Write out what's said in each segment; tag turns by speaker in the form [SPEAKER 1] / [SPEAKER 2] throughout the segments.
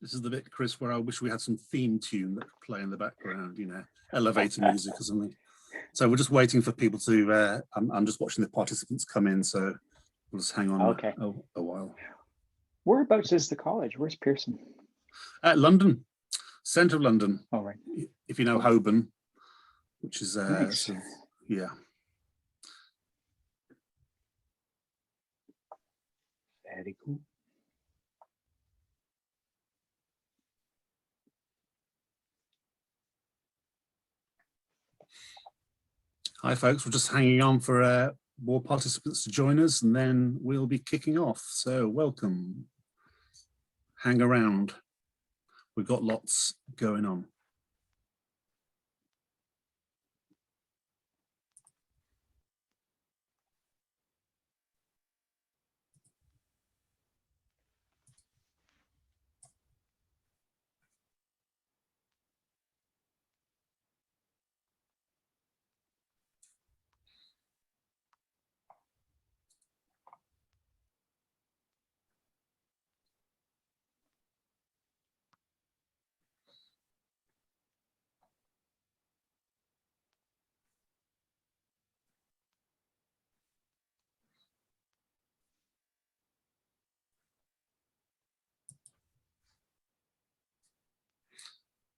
[SPEAKER 1] This is the bit, Chris, where I wish we had some theme tune that could play in the background, you know, elevator music or something. So we're just waiting for people to, I'm just watching the participants come in, so we'll just hang on a while.
[SPEAKER 2] Whereabouts is the college? Where's Pearson?
[SPEAKER 1] London, centre of London.
[SPEAKER 2] Oh, right.
[SPEAKER 1] If you know Holborn, which is,
[SPEAKER 2] nice.
[SPEAKER 1] sort of, yeah.
[SPEAKER 2] Very cool.
[SPEAKER 1] Hi, folks. We're just hanging on for more participants to join us, and then we'll be kicking off. So welcome. Hang around. We've got lots going on.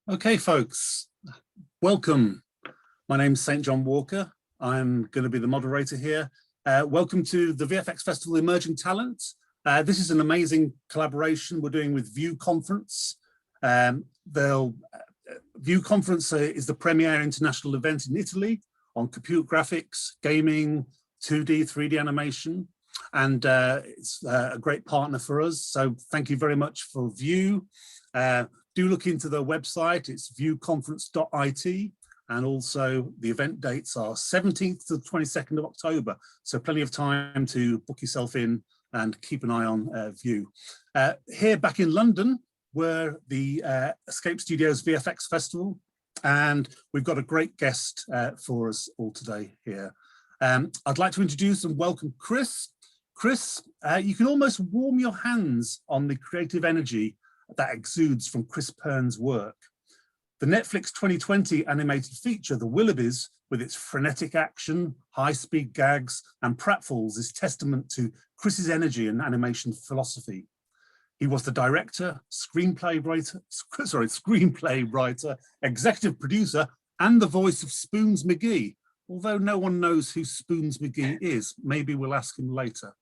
[SPEAKER 1] Okay, folks, welcome. My name's St. John Walker. I'm going to be the moderator here. Welcome to the VFX Festival Emerging Talent. This is an amazing collaboration we're doing with View Conference. View Conference is the premier international event in Italy on computer graphics, gaming, 2D, 3D animation, and it's a great partner for us. So thank you very much for View. Do look into the website, it's viewconference.it, and also the event dates are 17th to the 22nd of October. So plenty of time to book yourself in and keep an eye on View. Here back in London, we're the Escape Studios VFX Festival, and we've got a great guest for us all today here. I'd like to introduce and welcome Kris. Kris, you can almost warm your hands on the creative energy that exudes from Kris Pearn's work. The Netflix 2020 animated feature, The Willoughbys, with its frenetic action, high-speed gags, and pratfalls, is testament to Kris's energy and animation philosophy. He was the director, screenplay writer, executive producer, and the voice of Spoons McGee, although no one knows who Spoons McGee is. Maybe we'll ask him later.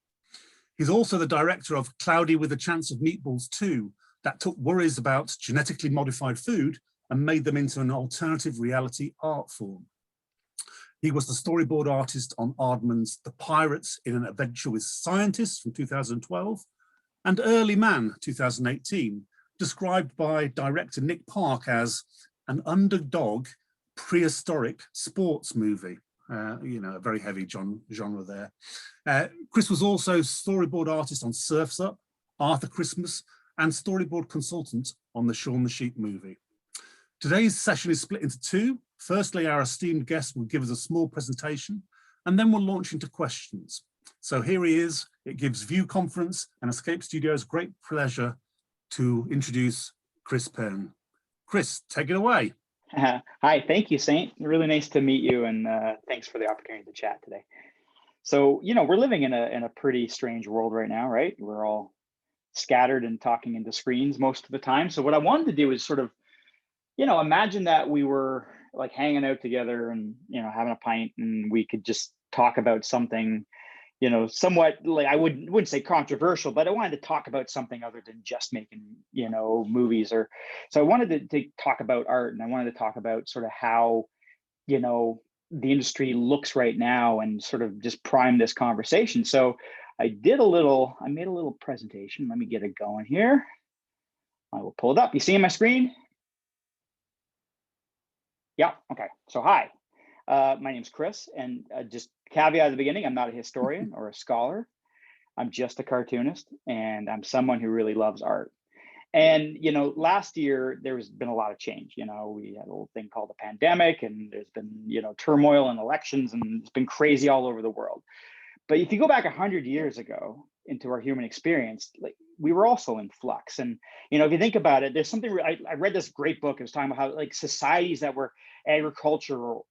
[SPEAKER 1] He's also the director of Cloudy with a Chance of Meatballs 2, that took worries about genetically modified food and made them into an alternative reality art form. He was the storyboard artist on Aardman's The Pirates in an Adventure with Scientists from 2012, and Early Man 2018, described by director Nick Park as an underdog prehistoric sports movie. You know, a very heavy genre there. Kris was also storyboard artist on Surf's Up, Arthur Christmas, and storyboard consultant on the Shaun the Sheep movie. Today's session is split into two. Firstly, our esteemed guest will give us a small presentation, and then we'll launch into questions. So here he is. It gives View Conference and Escape Studios great pleasure to introduce Kris Pearn. Kris, take it away.
[SPEAKER 2] Hi, thank you, Saint. Really nice to meet you, and thanks for the opportunity to chat today. So, you know, we're living in a pretty strange world right now, right? We're all scattered and talking into screens most of the time. So what I wanted to do is sort of, you know, imagine that we were like hanging out together and, you know, having a pint, and we could just talk about something, you know, somewhat like, I wouldn't say controversial, but I wanted to talk about something other than just making, you know, movies. Or so I wanted to talk about art, and I wanted to talk about sort of how, you know, the industry looks right now, and sort of just prime this conversation. So I made a little presentation. Let me get it going here. I will pull it up. You see my screen? Yeah, okay. So hi, my name's Kris, and just caveat at the beginning, I'm not a historian or a scholar. I'm just a cartoonist, and I'm someone who really loves art. And, you know, last year, there's been a lot of change. You know, we had a little thing called the pandemic, and there's been, you know, turmoil and elections, and it's been crazy all over the world. But if you go back 100 years ago into our human experience, like
[SPEAKER 3] we were also in flux. And, you know, if you think about it, there's something, I read this great book. It was talking about how like societies that were agricultural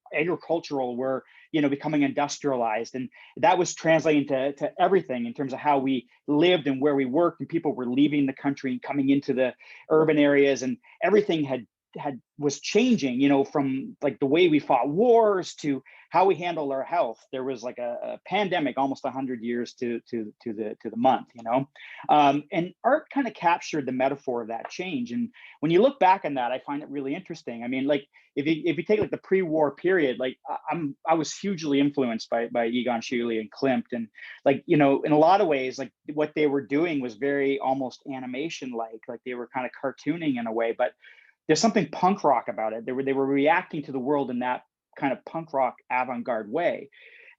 [SPEAKER 3] were, you know, becoming industrialized. And that was translating to everything in terms of how we lived and where we worked, and people were leaving the country and coming into the urban areas, and everything was changing, you know, from like the way we fought wars to how we handle our health. There was like a pandemic almost 100 years to the month, you know. And art kind of captured the metaphor of that change. And when you look back on that, I find it really interesting. I mean, like if you take like the pre-war period, like I was hugely influenced by Egon Schiele and Klimt, and like, you know, in a lot of ways, like what they were doing was very almost animation like they were kind of cartooning in a way, but there's something punk rock about it. They were reacting to the world in that kind of punk rock avant-garde way.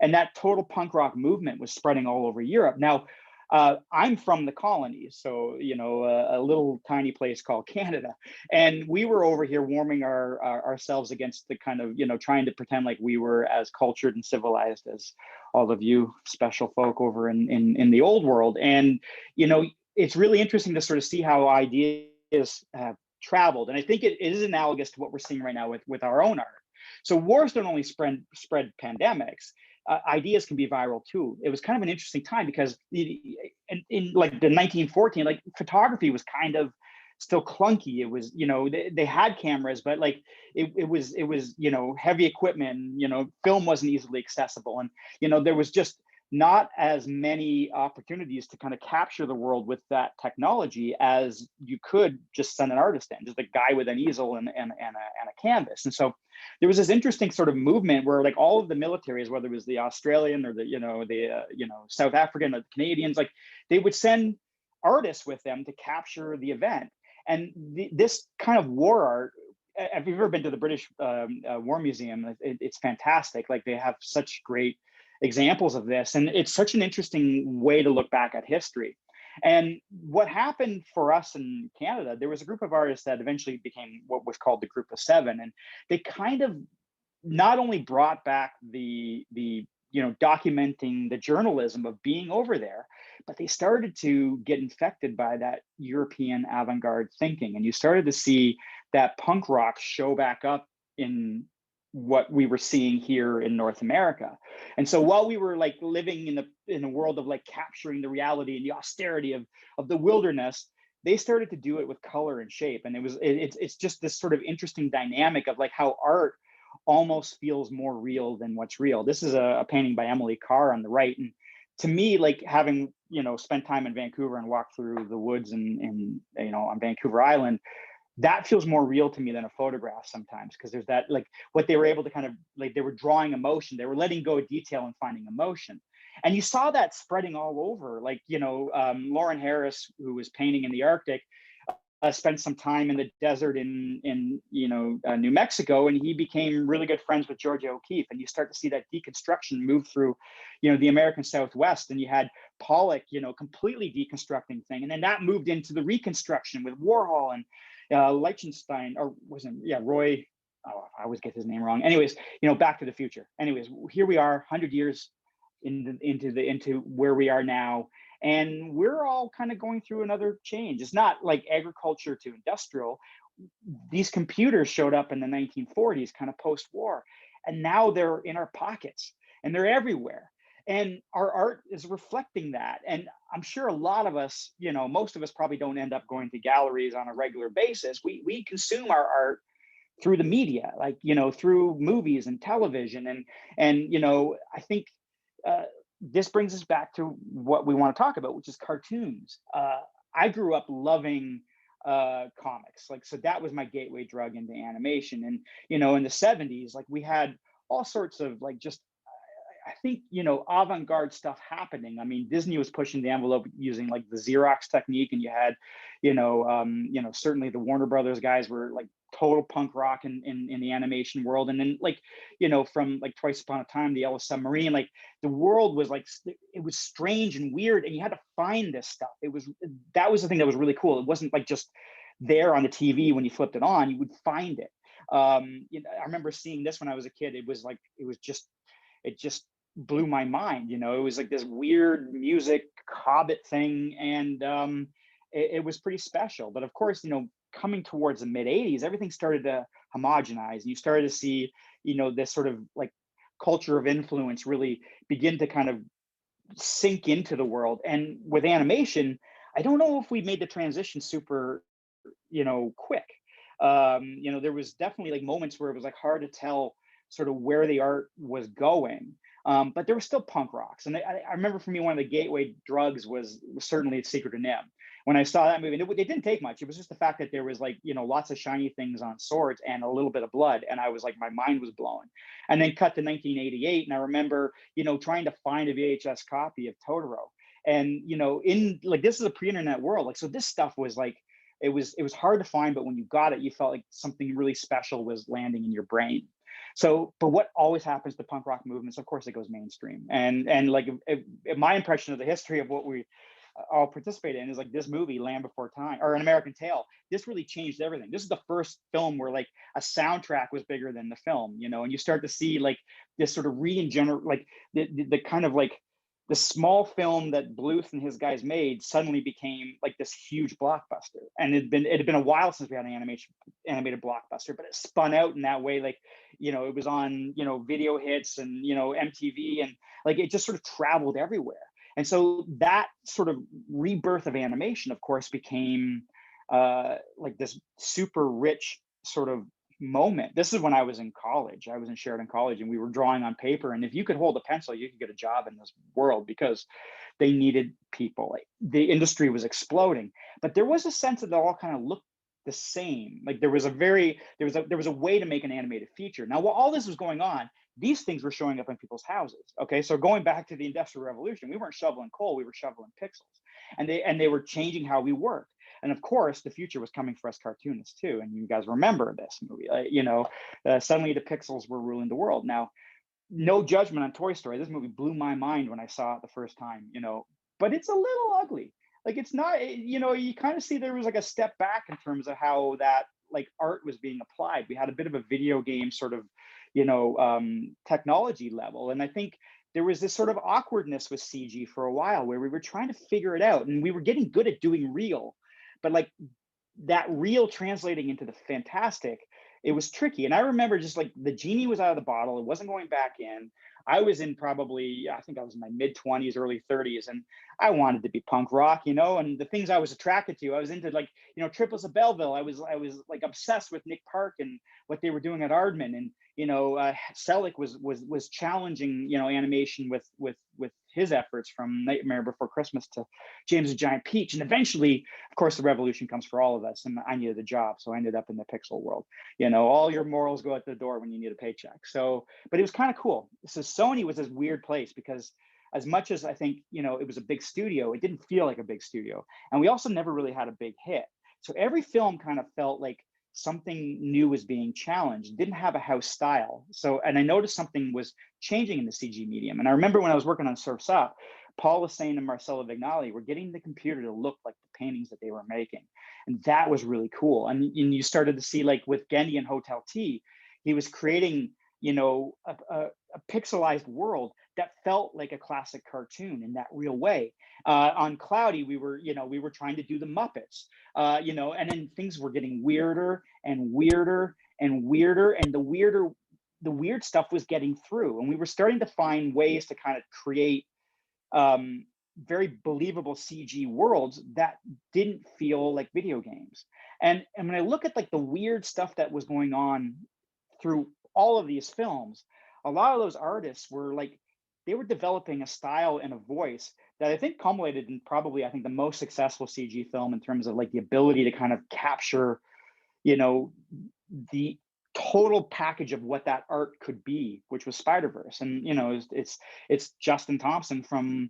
[SPEAKER 3] And that total punk rock movement was spreading all over Europe. Now, I'm from the colonies, so, you know, a little tiny place called Canada. And we were over here warming ourselves against the kind of, you know, trying to pretend like we were as cultured and civilized as all of you special folk over in the old world. And, you know, it's really interesting to sort of see how ideas have traveled. And I think it is analogous to what we're seeing right now with our own art. So wars don't only spread pandemics, ideas can be viral too. It was kind of an interesting time because in like the 1914, like photography was kind of still clunky. It was, you know, they had cameras, but like it was, you know, heavy equipment, you know, film wasn't easily accessible. And, you know, there was just not as many opportunities to kind of capture the world with that technology as you could just send an artist in, just a guy with an easel and a canvas. And so there was this interesting sort of movement where like all of the militaries, whether it was the Australian or the, you know, South African or the Canadians, like they would send artists with them to capture the event. And this kind of war art, if you've ever been to the British War Museum, it's fantastic. Like they have such great examples of this, and it's such an interesting way to look back at history. And what happened for us in Canada, there was a group of artists that eventually became what was called the Group of Seven, and they kind of not only brought back the you know, documenting the journalism of being over there, but they started to get infected by that European avant-garde thinking, and you started to see that punk rock show back up in what we were seeing here in North America. And so while we were like living in a world of like capturing the reality and the austerity of the wilderness, they started to do it with color and shape. And it's just this sort of interesting dynamic of like how art almost feels more real than what's real. This is a painting by Emily Carr on the right. And to me, like having, you know, spent time in Vancouver and walked through the woods and you know, on Vancouver Island, that feels more real to me than a photograph sometimes, because there's that, like what they were able to kind of like, they were drawing emotion, they were letting go of detail and finding emotion. And you saw that spreading all over, like, you know, Lauren Harris, who was painting in the Arctic, spent some time in the desert in you know, New Mexico, and he became really good friends with Georgia O'Keeffe. And you start to see that deconstruction move through, you know, the American Southwest. And you had Pollock, you know, completely deconstructing thing, and then that moved into the Reconstruction with Warhol and Lichtenstein, or wasn't, yeah, Roy, oh, I always get his name wrong. Anyways, you know, Back to the Future. Anyways, here we are 100 years into where we are now, and we're all kind of going through another change. It's not like agriculture to industrial. These computers showed up in the 1940s, kind of post-war, and now they're in our pockets and they're everywhere. And our art is reflecting that. And I'm sure a lot of us, you know, most of us probably don't end up going to galleries on a regular basis. We consume our art through the media, like, you know, through movies and television. And you know, I think this brings us back to what we want to talk about, which is cartoons. I grew up loving comics, like, so that was my gateway drug into animation. And, you know, in the 70s, like we had all sorts of like just, I think, you know, avant-garde stuff happening. I mean, Disney was pushing the envelope using like the Xerox technique, and you had, you know, certainly the Warner Brothers guys were like total punk rock in the animation world. And then, like, you know, from like Twice Upon a Time, the Yellow Submarine, like the world was like, it was strange and weird, and you had to find this stuff. That was the thing that was really cool. It wasn't like just there on the TV when you flipped it on, you would find it. You know, I remember seeing this when I was a kid. It just blew my mind. You know, it was like this weird music hobbit thing, and it was pretty special. But of course, coming towards the mid 80s, everything started to homogenize, and you started to see, this sort of like culture of influence really begin to kind of sink into the world. And with animation, I don't know if we made the transition super, quick. There was definitely like moments where it was like hard to tell sort of where the art was going. But there was still punk rocks. And I remember for me, one of the gateway drugs was certainly Secret of Nim. When I saw that movie, and it didn't take much. It was just the fact that there was like, lots of shiny things on swords and a little bit of blood. And I was like, my mind was blown. And then cut to 1988. And I remember, trying to find a VHS copy of Totoro. And, in like, this is a pre-internet world. Like, so this stuff was like, it was hard to find, but when you got it, you felt like something really special was landing in your brain. So, but what always happens to punk rock movements, of course, it goes mainstream. And like my impression of the history of what we all participate in is like this movie, Land Before Time, or An American Tail. This really changed everything. This is the first film where like a soundtrack was bigger than the film, and you start to see like this sort of like the kind of like the small film that Bluth and his guys made suddenly became like this huge blockbuster. And it had been a while since we had an animated blockbuster, but it spun out in that way. Like, it was on, video hits and, MTV, and like, it just sort of traveled everywhere. And so that sort of rebirth of animation, of course, became like this super rich sort of moment. This is when I was in college. I was in Sheridan College, and we were drawing on paper. And if you could hold a pencil, you could get a job in this world because they needed people. Like, the industry was exploding, but there was a sense that they all kind of looked the same. Like there was a way to make an animated feature. Now, while all this was going on, these things were showing up in people's houses. Okay, so going back to the Industrial Revolution, we weren't shoveling coal, we were shoveling pixels, and they were changing how we work. And of course, the future was coming for us cartoonists too. And you guys remember this movie, suddenly the pixels were ruling the world. Now, no judgment on Toy Story. This movie blew my mind when I saw it the first time, but it's a little ugly. Like, it's not, you kind of see there was like a step back in terms of how that like art was being applied. We had a bit of a video game sort of, technology level. And I think there was this sort of awkwardness with CG for a while where we were trying to figure it out, and we were getting good at doing real, but like that real translating into the fantastic, it was tricky. And I remember just like the genie was out of the bottle, it wasn't going back in. I was in I think I was in my mid 20s, early 30s, and I wanted to be punk rock, and the things I was attracted to, I was into like, Triples of Belleville. I was like obsessed with Nick Park and what they were doing at Aardman, and Selleck was challenging, animation with his efforts, from Nightmare Before Christmas to James the Giant Peach. And eventually, of course, the revolution comes for all of us, and I needed a job, so I ended up in the pixel world. All your morals go out the door when you need a paycheck. So, but it was kind of cool. So Sony was this weird place, because as much as I think, it was a big studio, it didn't feel like a big studio. And we also never really had a big hit. So every film kind of felt like something new was being challenged, didn't have a house style. So, and I noticed something was changing in the CG medium. And I remember when I was working on Surf's Up, Paul Hossein and Marcello Vignali were getting the computer to look like the paintings that they were making. And that was really cool. And you started to see, like with Gendy and Hotel T, he was creating, a pixelized world that felt like a classic cartoon in that real way. On Cloudy, we were trying to do the Muppets, and then things were getting weirder and weirder and weirder, and the weird stuff was getting through, and we were starting to find ways to kind of create very believable CG worlds that didn't feel like video games. And when I look at like the weird stuff that was going on through all of these films, a lot of those artists were like, they were developing a style and a voice that I think culminated in probably, I think, the most successful CG film in terms of like the ability to kind of capture, the total package of what that art could be, which was Spider-Verse. And, it's Justin Thompson from,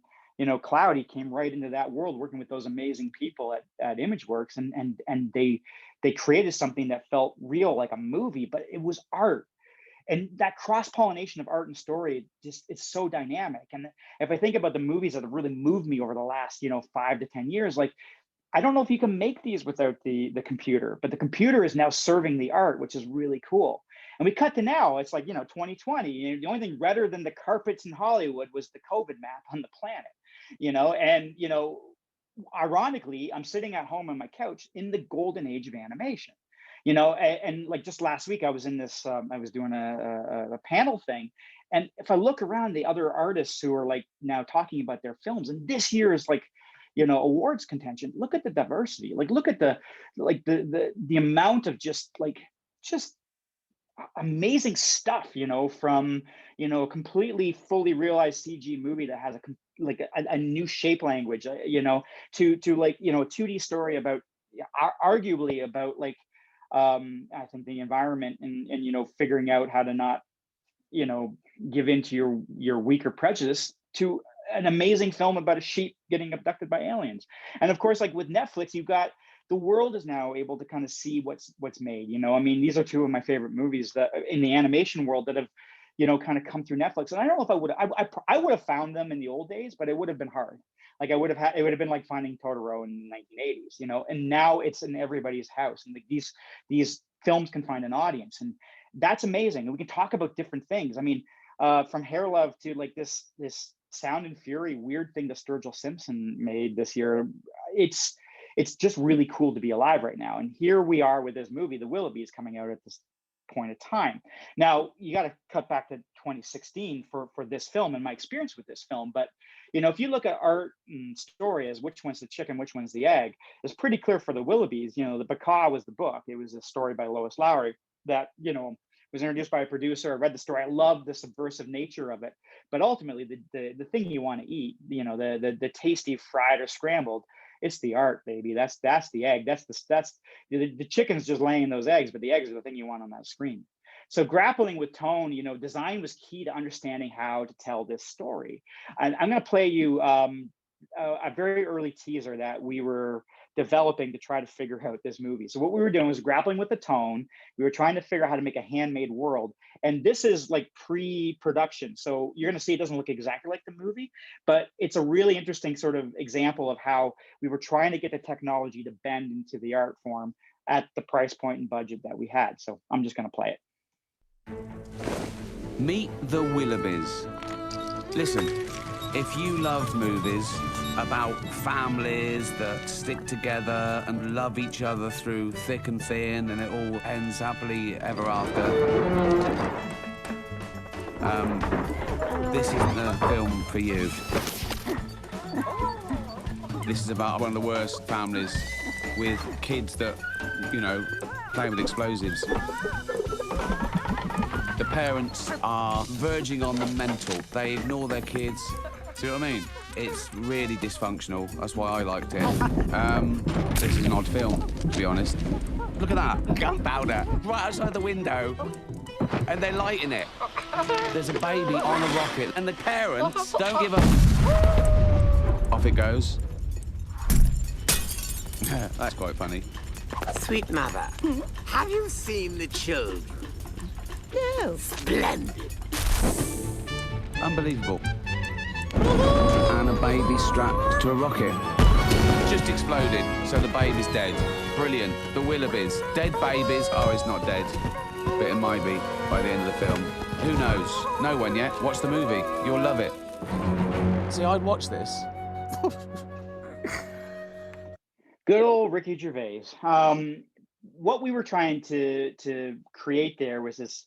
[SPEAKER 3] Cloudy came right into that world working with those amazing people at ImageWorks. And they created something that felt real, like a movie, but it was art. And that cross-pollination of art and story, it's so dynamic. And if I think about the movies that have really moved me over the last, 5 to 10 years, like, I don't know if you can make these without the computer, but the computer is now serving the art, which is really cool. And we cut to now, it's like, 2020, the only thing redder than the carpets in Hollywood was the COVID map on the planet, and, ironically, I'm sitting at home on my couch in the golden age of animation. And like just last week, I was in this, I was doing a panel thing. And if I look around the other artists who are like now talking about their films, and this year is like, awards contention, look at the diversity, like look at the amount of just amazing stuff, from, a completely fully realized CG movie that has a new shape language, to like, a 2D story about, arguably about like, I think the environment and, figuring out how to not, give into your weaker prejudice, to an amazing film about a sheep getting abducted by aliens. And of course, like with Netflix, you've got, the world is now able to kind of see what's made. I mean, these are two of my favorite movies that in the animation world that have, kind of come through Netflix. And I don't know if I would have found them in the old days, but it would have been hard. Like it would have been like finding Totoro in the 1980s, and now it's in everybody's house. And like these films can find an audience, and that's amazing. And we can talk about different things. I mean, from Hair Love to like this Sound and Fury weird thing that Sturgill Simpson made this year. It's just really cool to be alive right now. And here we are with this movie, The Willoughbys, coming out at this point of time. Now, you got to cut back to 2016 for this film and my experience with this film. But, if you look at art and story as which one's the chicken, which one's the egg, it's pretty clear for The Willoughbys. The Baka was the book. It was a story by Lois Lowry that, was introduced by a producer. I read the story. I love the subversive nature of it. But ultimately, the thing you want to eat, the tasty fried or scrambled, it's the art, baby. That's the egg. That's the chicken's just laying those eggs, but the eggs are the thing you want on that screen. So grappling with tone, design was key to understanding how to tell this story. And I'm going to play you a very early teaser that we were developing to try to figure out this movie. So what we were doing was grappling with the tone. We were trying to figure out how to make a handmade world. And this is like pre-production. So you're going to see it doesn't look exactly like the movie, but it's a really interesting sort of example of how we were trying to get the technology to bend into the art form at the price point and budget that we had. So I'm just going to play it.
[SPEAKER 4] Meet the Willoughbys. Listen, if you love movies about families that stick together and love each other through thick and thin and it all ends happily ever after, this isn't a film for you. This is about one of the worst families with kids that, play with explosives. The parents are verging on the mental. They ignore their kids. See what I mean? It's really dysfunctional. That's why I liked it. This is an odd film, to be honest. Look at that, gunpowder, right outside the window. And they're lighting it. There's a baby on a rocket, and the parents don't give a... Off it goes. That's quite funny.
[SPEAKER 5] Sweet mother, have you seen the children? No. Splendid.
[SPEAKER 4] Unbelievable. And a baby strapped to a rocket. Just exploded, so the baby's dead. Brilliant. The Willoughbys. Dead babies. Oh, it's not dead. But it might be by the end of the film. Who knows? No one yet. Watch the movie. You'll love it. See, I'd watch this.
[SPEAKER 3] Good old Ricky Gervais. What we were trying to create there was this,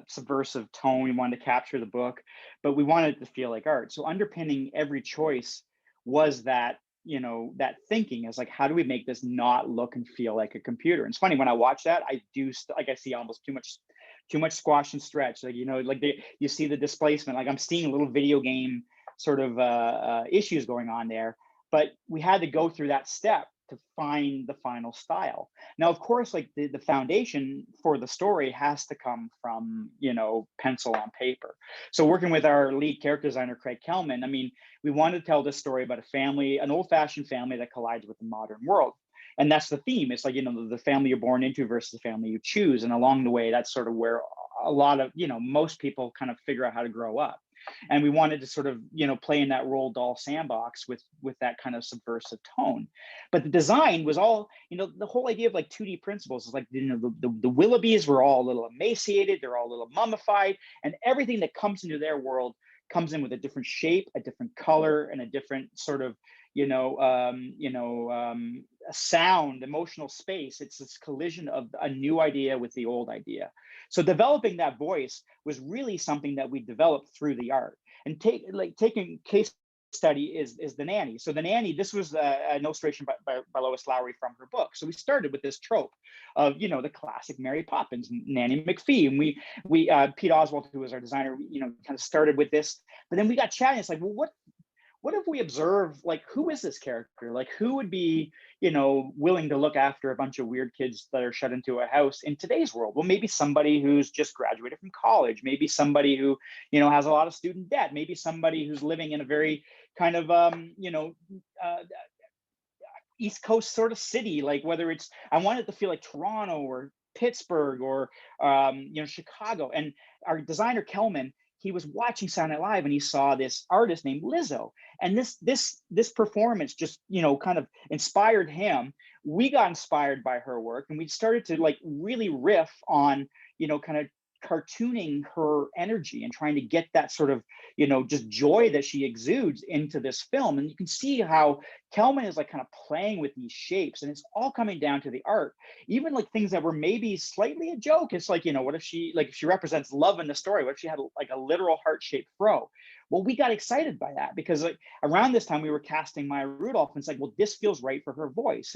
[SPEAKER 3] subversive tone. We wanted to capture the book, but we wanted it to feel like art. So underpinning every choice was that, that thinking is like, how do we make this not look and feel like a computer? And it's funny, when I watch that, I see almost too much squash and stretch. Like, you see the displacement, like I'm seeing a little video game sort of issues going on there, but we had to go through that step to find the final style. Now, of course, like the foundation for the story has to come from, pencil on paper. So working with our lead character designer, Craig Kelman, I mean, we wanted to tell this story about a family, an old-fashioned family that collides with the modern world. And that's the theme. It's like, the family you're born into versus the family you choose. And along the way, that's sort of where a lot of, most people kind of figure out how to grow up. And we wanted to sort of, play in that Roald Dahl sandbox with that kind of subversive tone. But the design was all, the whole idea of like 2D principles is like, the Willoughbys were all a little emaciated, they're all a little mummified, and everything that comes into their world comes in with a different shape, a different color, and a different sort of, a sound, emotional space. It's this collision of a new idea with the old idea. So developing that voice was really something that we developed through the art. And taking case study is The Nanny. So The Nanny, this was an illustration by Lois Lowry from her book. So we started with this trope of, the classic Mary Poppins, Nanny McPhee. And we Pete Oswald, who was our designer, kind of started with this, but then we got chatting. It's like, well, what if we observe, like, who is this character? Like, who would be, willing to look after a bunch of weird kids that are shut into a house in today's world? Well, maybe somebody who's just graduated from college, maybe somebody who, has a lot of student debt, maybe somebody who's living in a very kind of, East Coast sort of city, like whether it's, I want it to feel like Toronto or Pittsburgh or, Chicago. And our designer, Kelman, he was watching Saturday Night Live and he saw this artist named Lizzo. And this performance just, kind of inspired him. We got inspired by her work and we started to like really riff on, kind of cartooning her energy and trying to get that sort of, just joy that she exudes into this film. And you can see how Kelman is like kind of playing with these shapes, and it's all coming down to the art. Even like things that were maybe slightly a joke. It's like, what if she represents love in the story? What if she had like a literal heart-shaped fro? Well, we got excited by that because like around this time we were casting Maya Rudolph, and it's like, well, this feels right for her voice.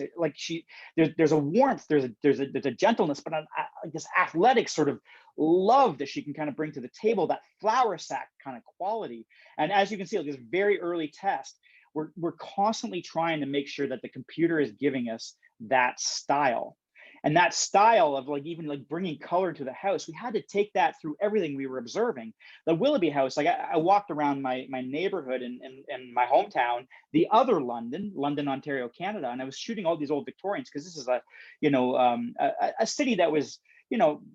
[SPEAKER 3] There's a warmth, there's a gentleness, but like this athletic sort of love that she can kind of bring to the table, that flour sack kind of quality. And as you can see, like this very early test, we're constantly trying to make sure that the computer is giving us that style. And that style of like even like bringing color to the house, we had to take that through everything we were observing. The Willoughby house, like I walked around my neighborhood in my hometown, the other London, Ontario, Canada, and I was shooting all these old Victorians because this is a city that was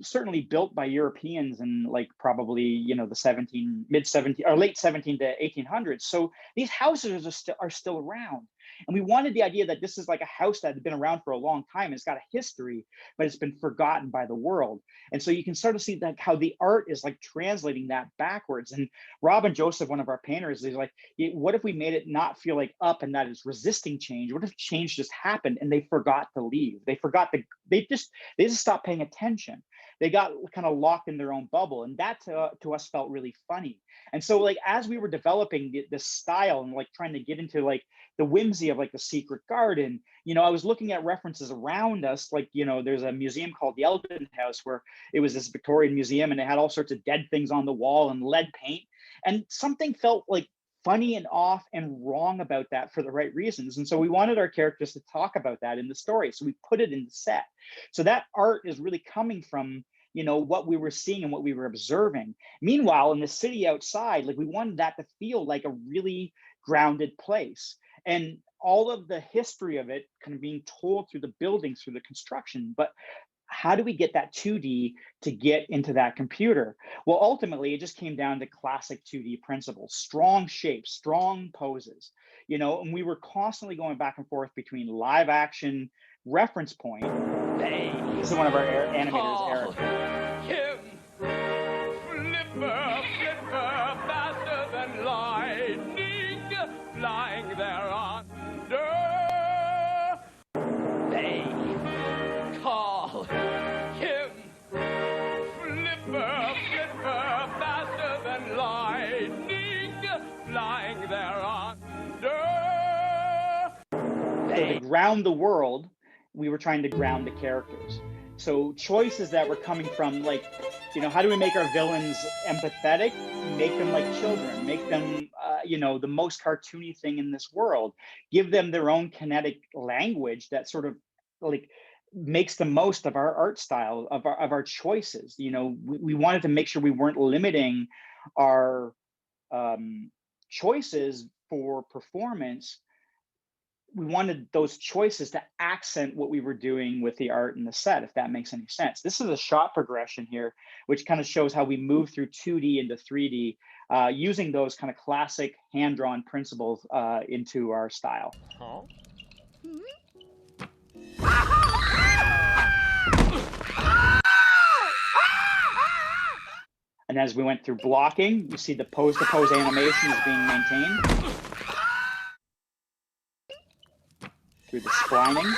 [SPEAKER 3] certainly built by Europeans in like probably the late 17 to 1800s. So these houses are still around. And we wanted the idea that this is like a house that had been around for a long time. It's got a history, but it's been forgotten by the world. And so you can start to see that how the art is like translating that backwards. And Robin Joseph, one of our painters, is like, what if we made it not feel like up and that it's resisting change? What if change just happened and they forgot to leave? They just stopped paying attention. They got kind of locked in their own bubble. And that to us felt really funny. And so like, as we were developing this style and like trying to get into like the whimsy of like the secret garden, I was looking at references around us. Like, there's a museum called the Eldon House where it was this Victorian museum and it had all sorts of dead things on the wall and lead paint. And something felt like funny and off and wrong about that for the right reasons. And so we wanted our characters to talk about that in the story. So we put it in the set. So that art is really coming from what we were seeing and what we were observing. Meanwhile, in the city outside, like we wanted that to feel like a really grounded place. And all of the history of it kind of being told through the buildings, through the construction. But how do we get that 2D to get into that computer? Well, ultimately, it just came down to classic 2D principles, strong shapes, strong poses, and we were constantly going back and forth between live action reference point. This is one of our animators, Eric.
[SPEAKER 6] Flipper, faster than lightning, flying there under. They call him Flipper, faster than lightning, flying there under.
[SPEAKER 3] So to ground the world, we were trying to ground the characters. So choices that were coming from like, how do we make our villains empathetic? Make them like children, make them, the most cartoony thing in this world, give them their own kinetic language that sort of like makes the most of our art style, of our choices. We wanted to make sure we weren't limiting our choices for performance. We wanted those choices to accent what we were doing with the art and the set, if that makes any sense. This is a shot progression here, which kind of shows how we move through 2D into 3D, using those kind of classic hand-drawn principles into our style.
[SPEAKER 6] Huh?
[SPEAKER 3] And as we went through blocking, you see the pose-to-pose animation is being maintained.
[SPEAKER 2] through the splining.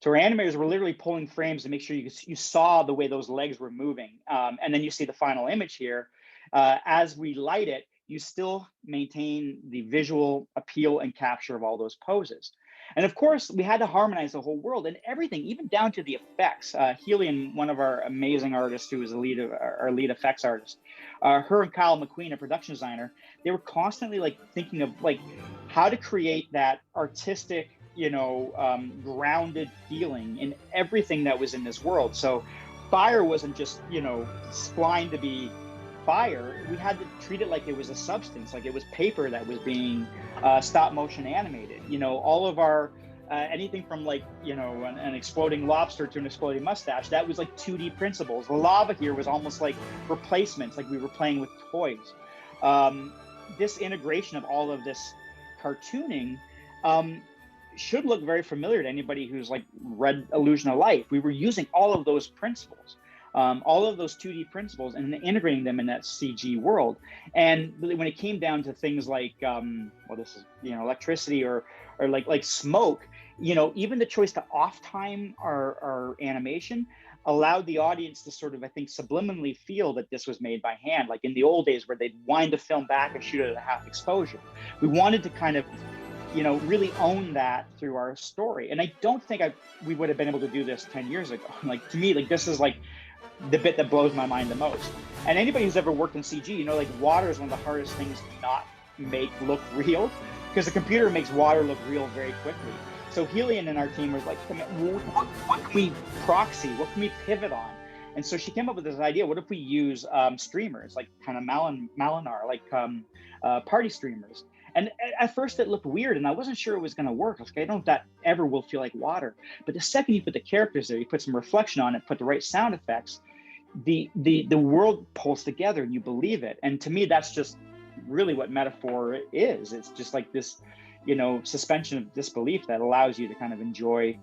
[SPEAKER 2] So our animators were literally pulling frames to make sure you saw the way those legs were moving. And then you see the final image here. As we light it, you still maintain the visual appeal and capture of all those poses. And of course, we had to harmonize the whole world and everything, even down to the effects. Helian, one of our amazing artists, who is our lead effects artist, her and Kyle McQueen, a production designer, they were constantly like thinking of like how to create that artistic, grounded feeling in everything that was in this world. So fire wasn't just, splined to be fire. We had to treat it like it was a substance, like it was paper that was being stop motion animated. All of our anything from like an exploding lobster to an exploding mustache, that was like 2D principles. The lava here was almost like replacements, like we were playing with toys. This integration of all of this cartooning should look very familiar to anybody who's like read Illusion of Life. We were using all of those principles. All of those 2D principles and integrating them in that CG world. And when it came down to things like, this is, electricity or like smoke, even the choice to off time our animation allowed the audience to sort of, I think, subliminally feel that this was made by hand, like in the old days where they'd wind the film back and shoot it at a half exposure. We wanted to kind of, really own that through our story. And I don't think we would have been able to do this 10 years ago. Like, to me, like, this is like the bit that blows my mind the most. And anybody who's ever worked in CG, like water is one of the hardest things to not make look real, because the computer makes water look real very quickly. So Helian and our team was like, what can we proxy? What can we pivot on? And so she came up with this idea. What if we use streamers, like kind of Malinar, like party streamers? And at first it looked weird and I wasn't sure it was going to work. I was like, I don't know if that ever will feel like water. But the second you put the characters there, you put some reflection on it, put the right sound effects, the world pulls together and you believe it. And to me, that's just really what metaphor is. It's just like this, suspension of disbelief that allows you to kind of enjoy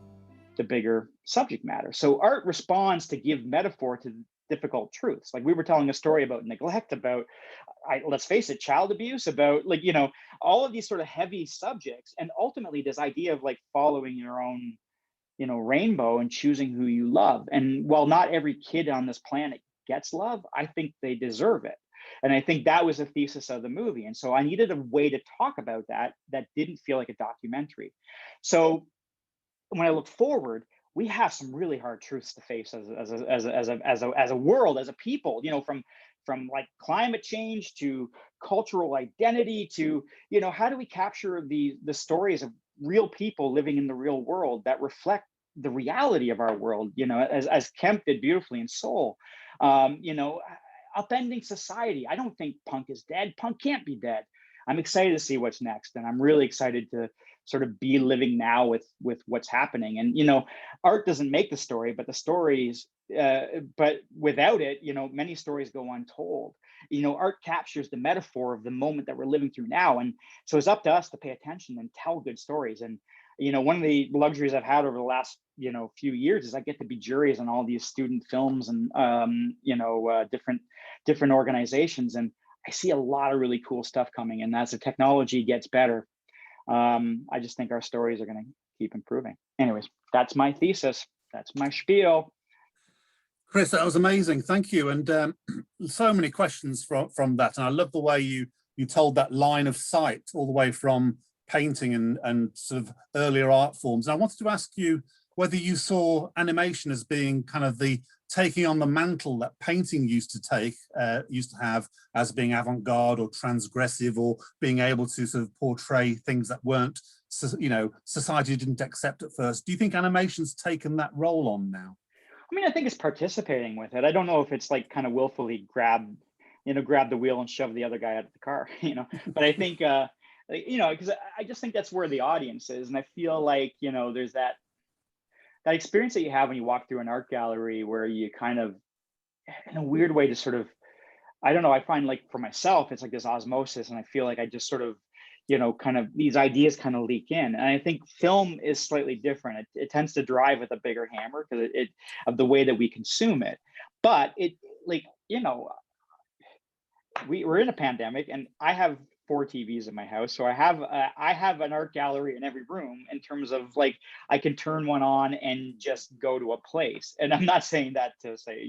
[SPEAKER 2] the bigger subject matter. So art responds to give metaphor to difficult truths. Like we were telling a story about neglect, about, let's face it, child abuse, about like, all of these sort of heavy subjects. And ultimately this idea of like following your own, rainbow and choosing who you love. And while not every kid on this planet gets love, I think they deserve it. And I think that was the thesis of the movie. And so I needed a way to talk about that didn't feel like a documentary. So when I look forward, we have some really hard truths to face as a world, as a people, from like climate change to cultural identity to, how do we capture the stories of real people living in the real world that reflect the reality of our world, as Kemp did beautifully in Soul, upending society. I don't think punk is dead. Punk can't be dead. I'm excited to see what's next. And I'm really excited to sort of be living now with what's happening. And, art doesn't make the story, but the stories, but without it, many stories go untold. Art captures the metaphor of the moment that we're living through now. And so it's up to us to pay attention and tell good stories. And, one of the luxuries I've had over the last, few years is I get to be juries on all these student films and, different organizations. And I see a lot of really cool stuff coming. And as the technology gets better, I just think our stories are going to keep improving. Anyways, that's my thesis. That's my spiel.
[SPEAKER 1] Kris, that was amazing. Thank you. And so many questions from that. And I love the way you told that line of sight all the way from painting and sort of earlier art forms. And I wanted to ask you whether you saw animation as being kind of the taking on the mantle that painting used to have as being avant-garde or transgressive, or being able to sort of portray things that weren't, society didn't accept at first. Do you think animation's taken that role on now?
[SPEAKER 2] I mean, I think it's participating with it. I don't know if it's like kind of willfully grab the wheel and shove the other guy out of the car, but I think, because I just think that's where the audience is. And I feel like, there's that experience that you have when you walk through an art gallery where you kind of, in a weird way, to sort of, I don't know, I find like for myself, it's like this osmosis, and I feel like I just sort of, kind of these ideas kind of leak in. And I think film is slightly different. It tends to drive with a bigger hammer because of the way that we consume it. But it, like, we're in a pandemic, and I have
[SPEAKER 3] 4 TVs in my house, so I have an art gallery in every room, in terms of like I can turn one on and just go to a place. And I'm not saying that to say,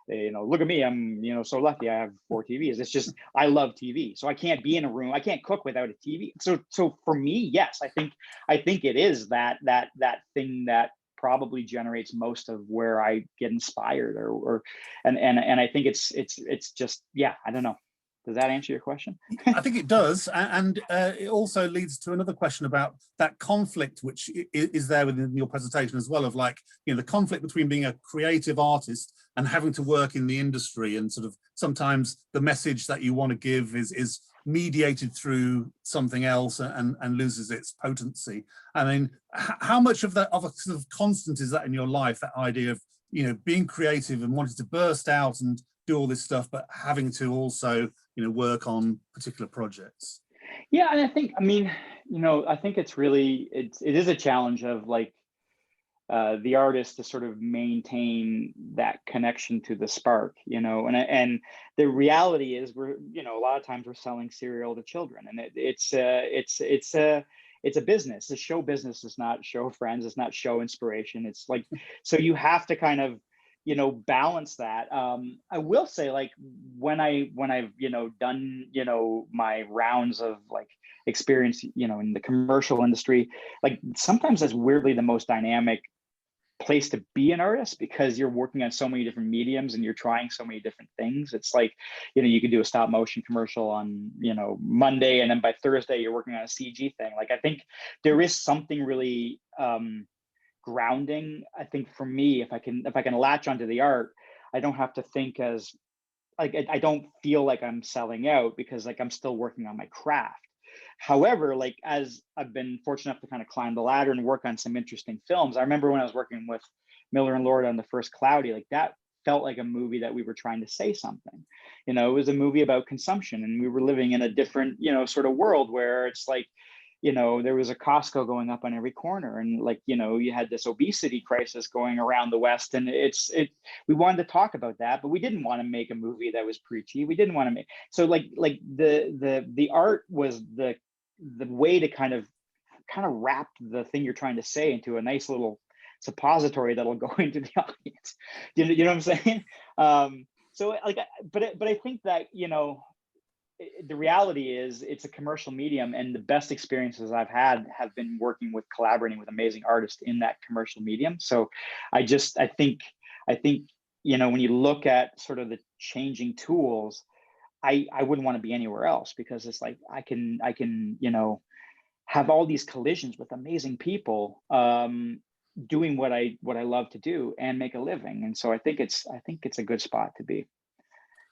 [SPEAKER 3] look at me, I'm so lucky I have 4 TVs. It's just I love TV, so I can't be in a room, I can't cook without a TV. So for me, yes, I think it is that thing that probably generates most of where I get inspired, and I think it's just, yeah, I don't know. Does that answer your question?
[SPEAKER 1] I think it does, and it also leads to another question about that conflict, which is there within your presentation as well, of like, the conflict between being a creative artist and having to work in the industry, and sort of sometimes the message that you want to give is mediated through something else and loses its potency. I mean, how much of a sort of constant is that in your life, that idea of being creative and wanting to burst out and do all this stuff, but having to also work on particular projects?
[SPEAKER 3] Yeah, and I think it's really, it is a challenge of like the artist to sort of maintain that connection to the spark, and the reality is we're a lot of times we're selling cereal to children, and it's a business. The show business is not show friends, it's not show inspiration. It's like, so you have to kind of balance that. I will say, like, when I've done my rounds of like experience in the commercial industry, like sometimes that's weirdly the most dynamic place to be an artist, because you're working on so many different mediums and you're trying so many different things. It's like you could do a stop motion commercial on Monday, and then by Thursday you're working on a CG thing. Like, I think there is something really grounding. I think for me, if I can latch onto the art, I don't have to think as like, I don't feel like I'm selling out, because like I'm still working on my craft. However, like, as I've been fortunate enough to kind of climb the ladder and work on some interesting films, I remember when I was working with Miller and Lord on the first Cloudy, like that felt like a movie that we were trying to say something. It was a movie about consumption, and we were living in a different sort of world where it's like there was a Costco going up on every corner, and like, you had this obesity crisis going around the West, and we wanted to talk about that, but we didn't want to make a movie that was preachy. We didn't want to make, so like the art was the way to kind of wrap the thing you're trying to say into a nice little suppository that'll go into the audience. You know what I'm saying? So like, but I think that, the reality is it's a commercial medium, and the best experiences I've had have been working with, collaborating with amazing artists in that commercial medium. So I think when you look at sort of the changing tools, I wouldn't want to be anywhere else, because it's like I can have all these collisions with amazing people doing what I love to do and make a living. And so I think it's a good spot to be,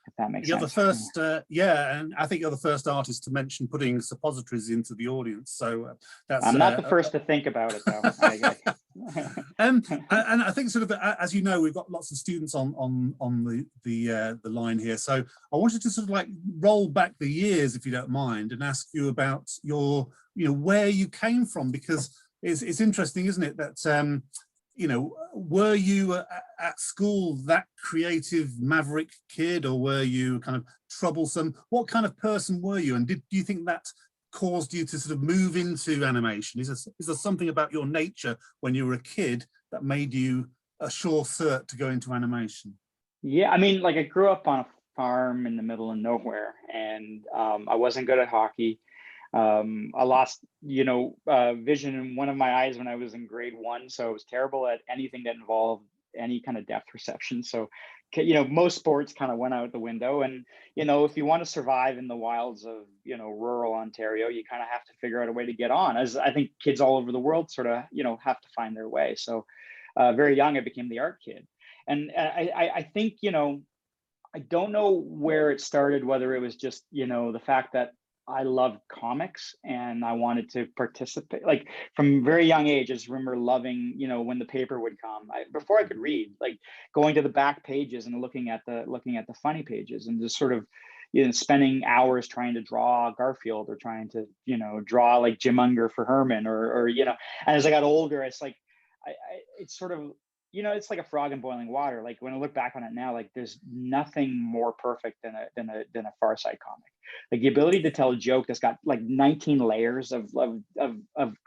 [SPEAKER 3] if that makes sense.
[SPEAKER 1] You're the first, and I think you're the first artist to mention putting suppositories into the audience. So that's.
[SPEAKER 3] I'm not the first to think about it, though.
[SPEAKER 1] And I think sort of, as you know, we've got lots of students on the line here. So I wanted to sort of like roll back the years, if you don't mind, and ask you about your, where you came from, because it's interesting, isn't it, that were you at school that creative maverick kid, or were you kind of troublesome? What kind of person were you, and do you think that caused you to sort of move into animation? Is there something about your nature when you were a kid that made you a sure cert to go into animation?
[SPEAKER 3] Yeah, I mean, like, I grew up on a farm in the middle of nowhere, and I wasn't good at hockey. I lost, vision in one of my eyes when I was in grade 1. So I was terrible at anything that involved any kind of depth perception. So, most sports kind of went out the window. And, if you want to survive in the wilds of, rural Ontario, you kind of have to figure out a way to get on, as I think kids all over the world sort of, have to find their way. So very young, I became the art kid. And I think, I don't know where it started, whether it was just, the fact that I loved comics and I wanted to participate. Like, from a very young age, I just remember loving, when the paper would come. Before I could read, like going to the back pages and looking at the funny pages, and just sort of, spending hours trying to draw Garfield, or trying to, draw like Jim Unger for Herman, or and as I got older, it's like, it's sort of
[SPEAKER 2] you know, it's like a frog in boiling water. Like when I look back on it now, like there's nothing more perfect than a Far Side comic. Like the ability to tell a joke that's got like 19 layers of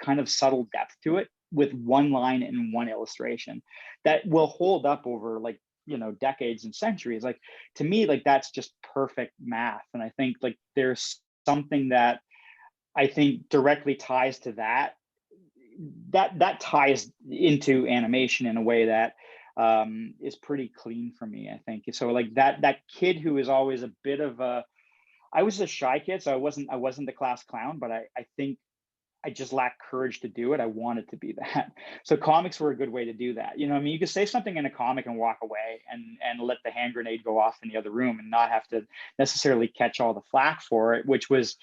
[SPEAKER 2] kind of subtle depth to it with one line and one illustration that will hold up over like, you know, decades and centuries. Like to me, like that's just perfect math. And I think like there's something that I think directly ties to that ties into animation in a way that is pretty clean for me, I think. So like that kid who is always a bit of I was a shy kid, so I wasn't the class clown, but I think I just lacked courage to do it. I wanted to be that. So comics were a good way to do that. You know, I mean, you could say something in a comic and walk away and let the hand grenade go off in the other room and not have to necessarily catch all the flack for it, which was,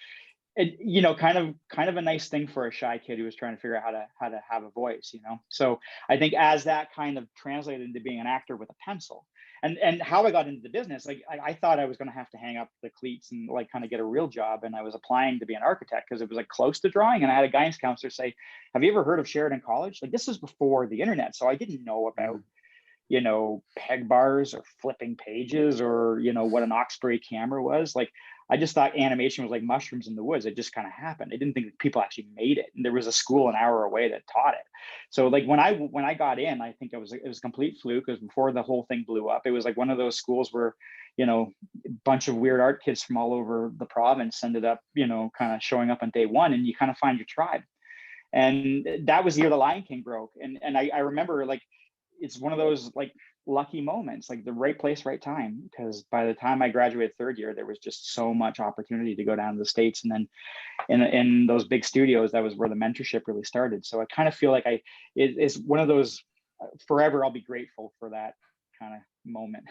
[SPEAKER 2] you know, kind of a nice thing for a shy kid who was trying to figure out how to have a voice, you know. So I think as that kind of translated into being an actor with a pencil, and how I got into the business, like I thought I was going to have to hang up the cleats and like kind of get a real job, and I was applying to be an architect because it was like close to drawing, and I had a guidance counselor say, "Have you ever heard of Sheridan College?" Like this was before the internet, so I didn't know about you know, peg bars or flipping pages or, you know, what an Oxbury camera was. Like, I just thought animation was like mushrooms in the woods. It just kind of happened. I didn't think that people actually made it. And there was a school an hour away that taught it. So like when I got in, I think it was a complete fluke. It was before the whole thing blew up. It was like one of those schools where, you know, a bunch of weird art kids from all over the province ended up, you know, kind of showing up on day one, and you kind of find your tribe. And that was the year the Lion King broke. And I remember like, it's one of those like lucky moments, like the right place, right time. Because by the time I graduated third year, there was just so much opportunity to go down to the States. And then in those big studios, that was where the mentorship really started. So I kind of feel like it's one of those forever, I'll be grateful for that kind of moment.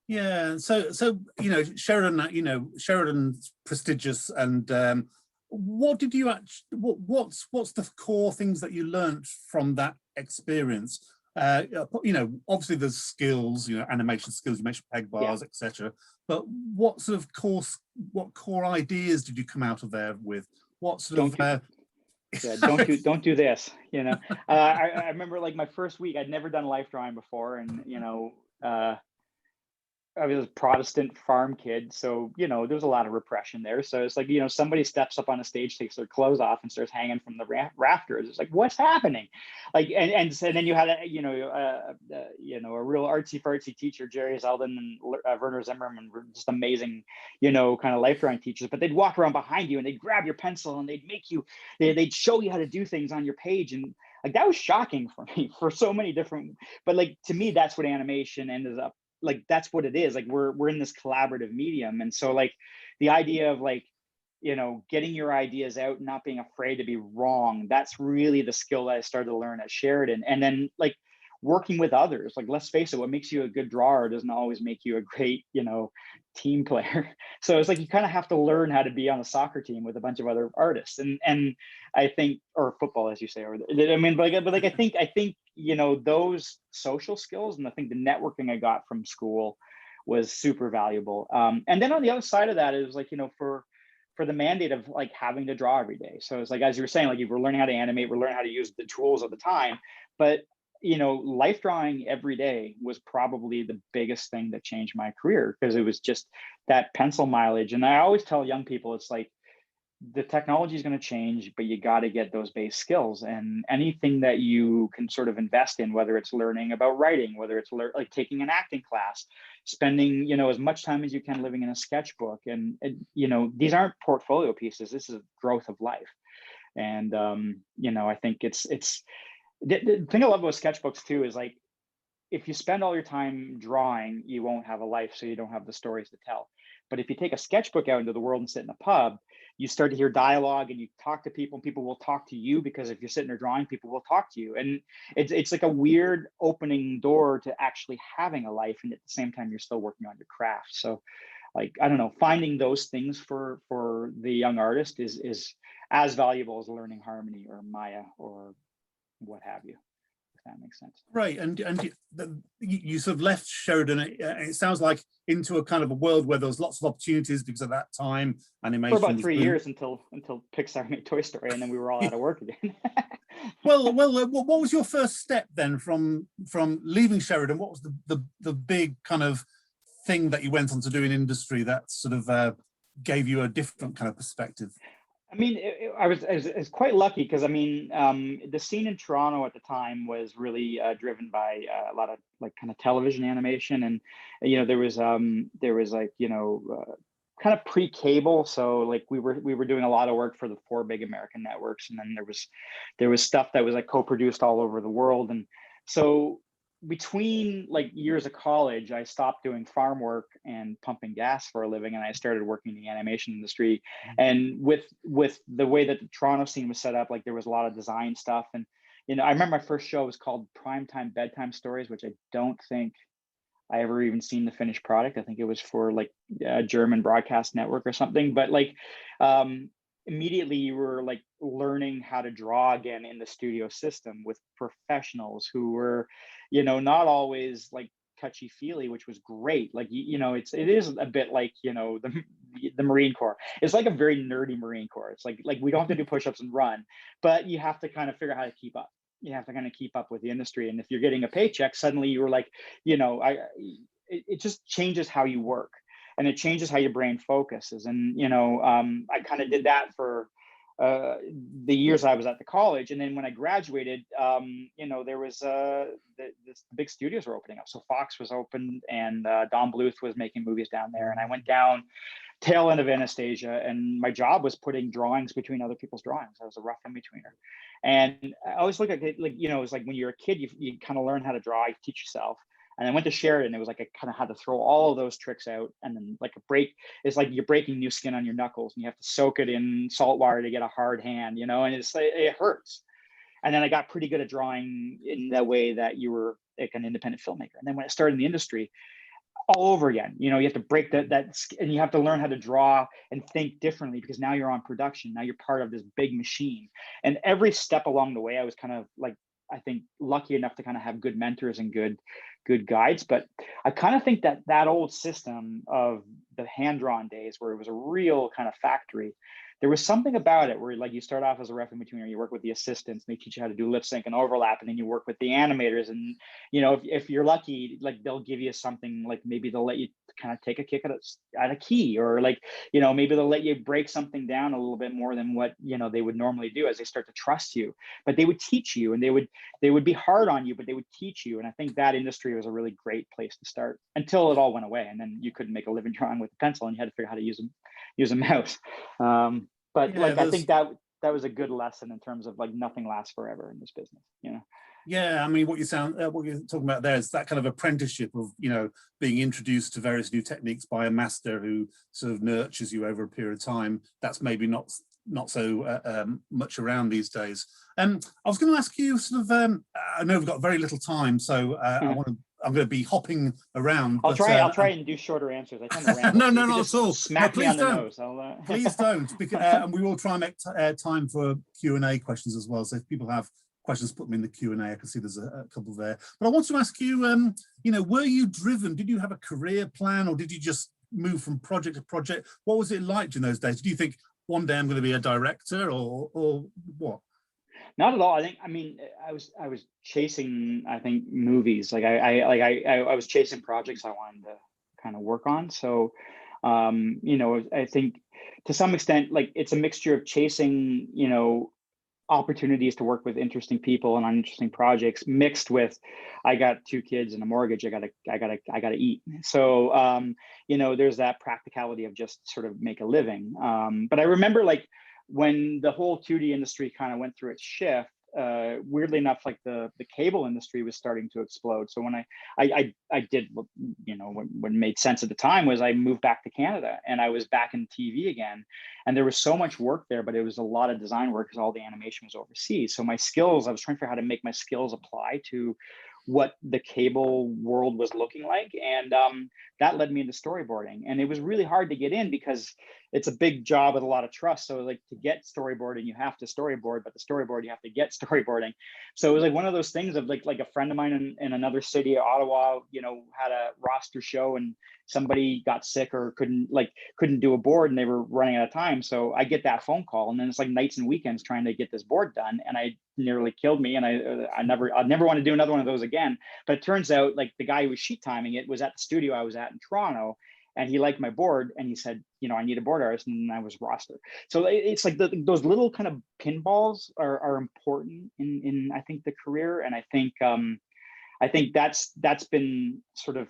[SPEAKER 1] Yeah. So, you know, Sheridan's prestigious, and what did you actually, what's the core things that you learned from that experience? You know, obviously there's skills, you know, animation skills, you mentioned peg bars, etc. But what sort of what core ideas did you come out of there with? What sort of
[SPEAKER 2] don't do this, you know. I remember like my first week, I'd never done life drawing before, and you know, I was a Protestant farm kid, so you know there was a lot of repression there. So it's like, you know, somebody steps up on a stage, takes their clothes off, and starts hanging from the rafters. It's like, what's happening? Like, and so then you had a real artsy fartsy teacher, Jerry Zeldin and Werner Zimmerman, were just amazing, you know, kind of life drawing teachers. But they'd walk around behind you and they'd grab your pencil and they'd show you how to do things on your page, and like that was shocking for me for so many different. But like to me, that's what animation ended up. Like that's what it is. Like we're in this collaborative medium, and so like the idea of like, you know, getting your ideas out and not being afraid to be wrong, that's really the skill that I started to learn at Sheridan. And then like working with others, like let's face it, what makes you a good drawer doesn't always make you a great, you know, team player. So it's like you kind of have to learn how to be on a soccer team with a bunch of other artists, and I think, or football, as you say, or I mean, but like I think you know, those social skills, and I think the networking I got from school was super valuable. And then on the other side of that, it was like, you know, for the mandate of like having to draw every day. So it's like, as you were saying, like you were learning how to animate, we're learning how to use the tools of the time, but you know, life drawing every day was probably the biggest thing that changed my career, because it was just that pencil mileage. And I always tell young people, it's like, the technology is going to change, but you got to get those base skills, and anything that you can sort of invest in, whether it's learning about writing, whether it's like taking an acting class, spending, you know, as much time as you can living in a sketchbook. And you know, these aren't portfolio pieces. This is growth of life. And, you know, I think it's the thing I love about sketchbooks too, is like, if you spend all your time drawing, you won't have a life, so you don't have the stories to tell. But if you take a sketchbook out into the world and sit in a pub, you start to hear dialogue, and you talk to people, and people will talk to you, because if you're sitting there drawing, people will talk to you. And it's like a weird opening door to actually having a life, and at the same time, you're still working on your craft. So like, I don't know, finding those things for the young artist is as valuable as learning harmony or Maya or what have you. That makes sense.
[SPEAKER 1] Right, and you sort of left Sheridan, it sounds like, into a kind of a world where there was lots of opportunities, because at that time animation
[SPEAKER 2] for about 3
[SPEAKER 1] was
[SPEAKER 2] years until Pixar made Toy Story, and then we were all out of work again.
[SPEAKER 1] What was your first step then from leaving Sheridan? What was the big kind of thing that you went on to do in industry that sort of gave you a different kind of perspective?
[SPEAKER 3] I mean, I was quite lucky because I mean, the scene in Toronto at the time was really driven by a lot of like kind of television animation, and you know there was like kind of pre-cable, so like we were doing a lot of work for the 4 big American networks, and then there was stuff that was like co-produced all over the world, and so between like years of college, I stopped doing farm work and pumping gas for a living, and I started working in the animation industry. And with the way that the Toronto scene was set up, like there was a lot of design stuff. And I remember my first show was called Primetime Bedtime Stories, which I don't think I ever even seen the finished product. I think it was for like a German broadcast network or something. But like immediately you were like learning how to draw again in the studio system with professionals who were not always like touchy feely, which was great. Like it is a bit like the Marine Corps. It's like a very nerdy Marine Corps. It's like we don't have to do push-ups and run, but you have to kind of figure out how to keep up. You have to kind of keep up with the industry, and if you're getting a paycheck, suddenly you were like it just changes how you work, and it changes how your brain focuses. And I kind of did that for the years I was at the college. And then when I graduated, there was this big studios were opening up. So Fox was open, and Don Bluth was making movies down there. And I went down tail end of Anastasia, and my job was putting drawings between other people's drawings. I was a rough in-betweener. And I always look at it like, it's like when you're a kid, you kind of learn how to draw, you teach yourself. And I went to Sheridan. It was like I kind of had to throw all of those tricks out, and then like it's like you're breaking new skin on your knuckles, and you have to soak it in salt water to get a hard hand, and it hurts. And then I got pretty good at drawing in the way that you were like an independent filmmaker. And then when I started in the industry, all over again, you have to break that, and you have to learn how to draw and think differently, because now you're on production. Now you're part of this big machine. And every step along the way, I was kind of like, I think, lucky enough to kind of have good mentors and good guides. But I kind of think that old system of the hand-drawn days, where it was a real kind of factory, there was something about it where like you start off as a ref in betweener, you work with the assistants, and they teach you how to do lip sync and overlap, and then you work with the animators, and if you're lucky, like they'll give you something, like maybe they'll let you kind of take a kick at a key, or like maybe they'll let you break something down a little bit more than what they would normally do, as they start to trust you. But they would teach you, and they would be hard on you, but they would teach you. And I think that industry was a really great place to start, until it all went away, and then you couldn't make a living drawing with a pencil, and you had to figure out how to use a mouse. But yeah, like I think that was a good lesson in terms of like nothing lasts forever in this business.
[SPEAKER 1] Yeah, I mean, what you're talking about there is that kind of apprenticeship of being introduced to various new techniques by a master who sort of nurtures you over a period of time. That's maybe not so much around these days. I was going to ask you sort of. I know we've got very little time, so I'm going to be hopping around.
[SPEAKER 3] I'll try and do shorter answers. I tend to ramble.
[SPEAKER 1] No, not at all.
[SPEAKER 3] Smack me on the nose.
[SPEAKER 1] Please don't. Because, and we will try and make time for Q&A questions as well. So if people have questions, put them in the Q&A. I can see there's a couple there. But I want to ask you, were you driven? Did you have a career plan, or did you just move from project to project? What was it like in those days? Do you think one day I'm going to be a director, or what?
[SPEAKER 3] Not at all. I was chasing, I think, movies. Like I was chasing projects I wanted to kind of work on. So, I think to some extent, like it's a mixture of chasing, opportunities to work with interesting people and on interesting projects, mixed with, I got 2 kids and a mortgage. I gotta eat. So, there's that practicality of just sort of make a living. But I remember like, when the whole 2D industry kind of went through its shift, weirdly enough, like the cable industry was starting to explode. So when I did, what made sense at the time was I moved back to Canada, and I was back in TV again. And there was so much work there, but it was a lot of design work because all the animation was overseas. So my skills, I was trying to figure out how to make my skills apply to what the cable world was looking like. And that led me into storyboarding. And it was really hard to get in because it's a big job with a lot of trust. So like to get storyboarding, you have to storyboard, but the storyboard, you have to get storyboarding. So it was like one of those things of like a friend of mine in another city, Ottawa, had a roster show, and
[SPEAKER 2] somebody got sick or couldn't do a board and they were running out of time. So I get that phone call, and then it's like nights and weekends trying to get this board done, and I nearly killed me. And I'd never want to do another one of those again. But it turns out like the guy who was sheet timing it was at the studio I was at in Toronto, and he liked my board, and he said, you know, I need a board artist, and I was rostered. So it's like those little kind of pinballs are important in I think the career, and I think that's been sort of,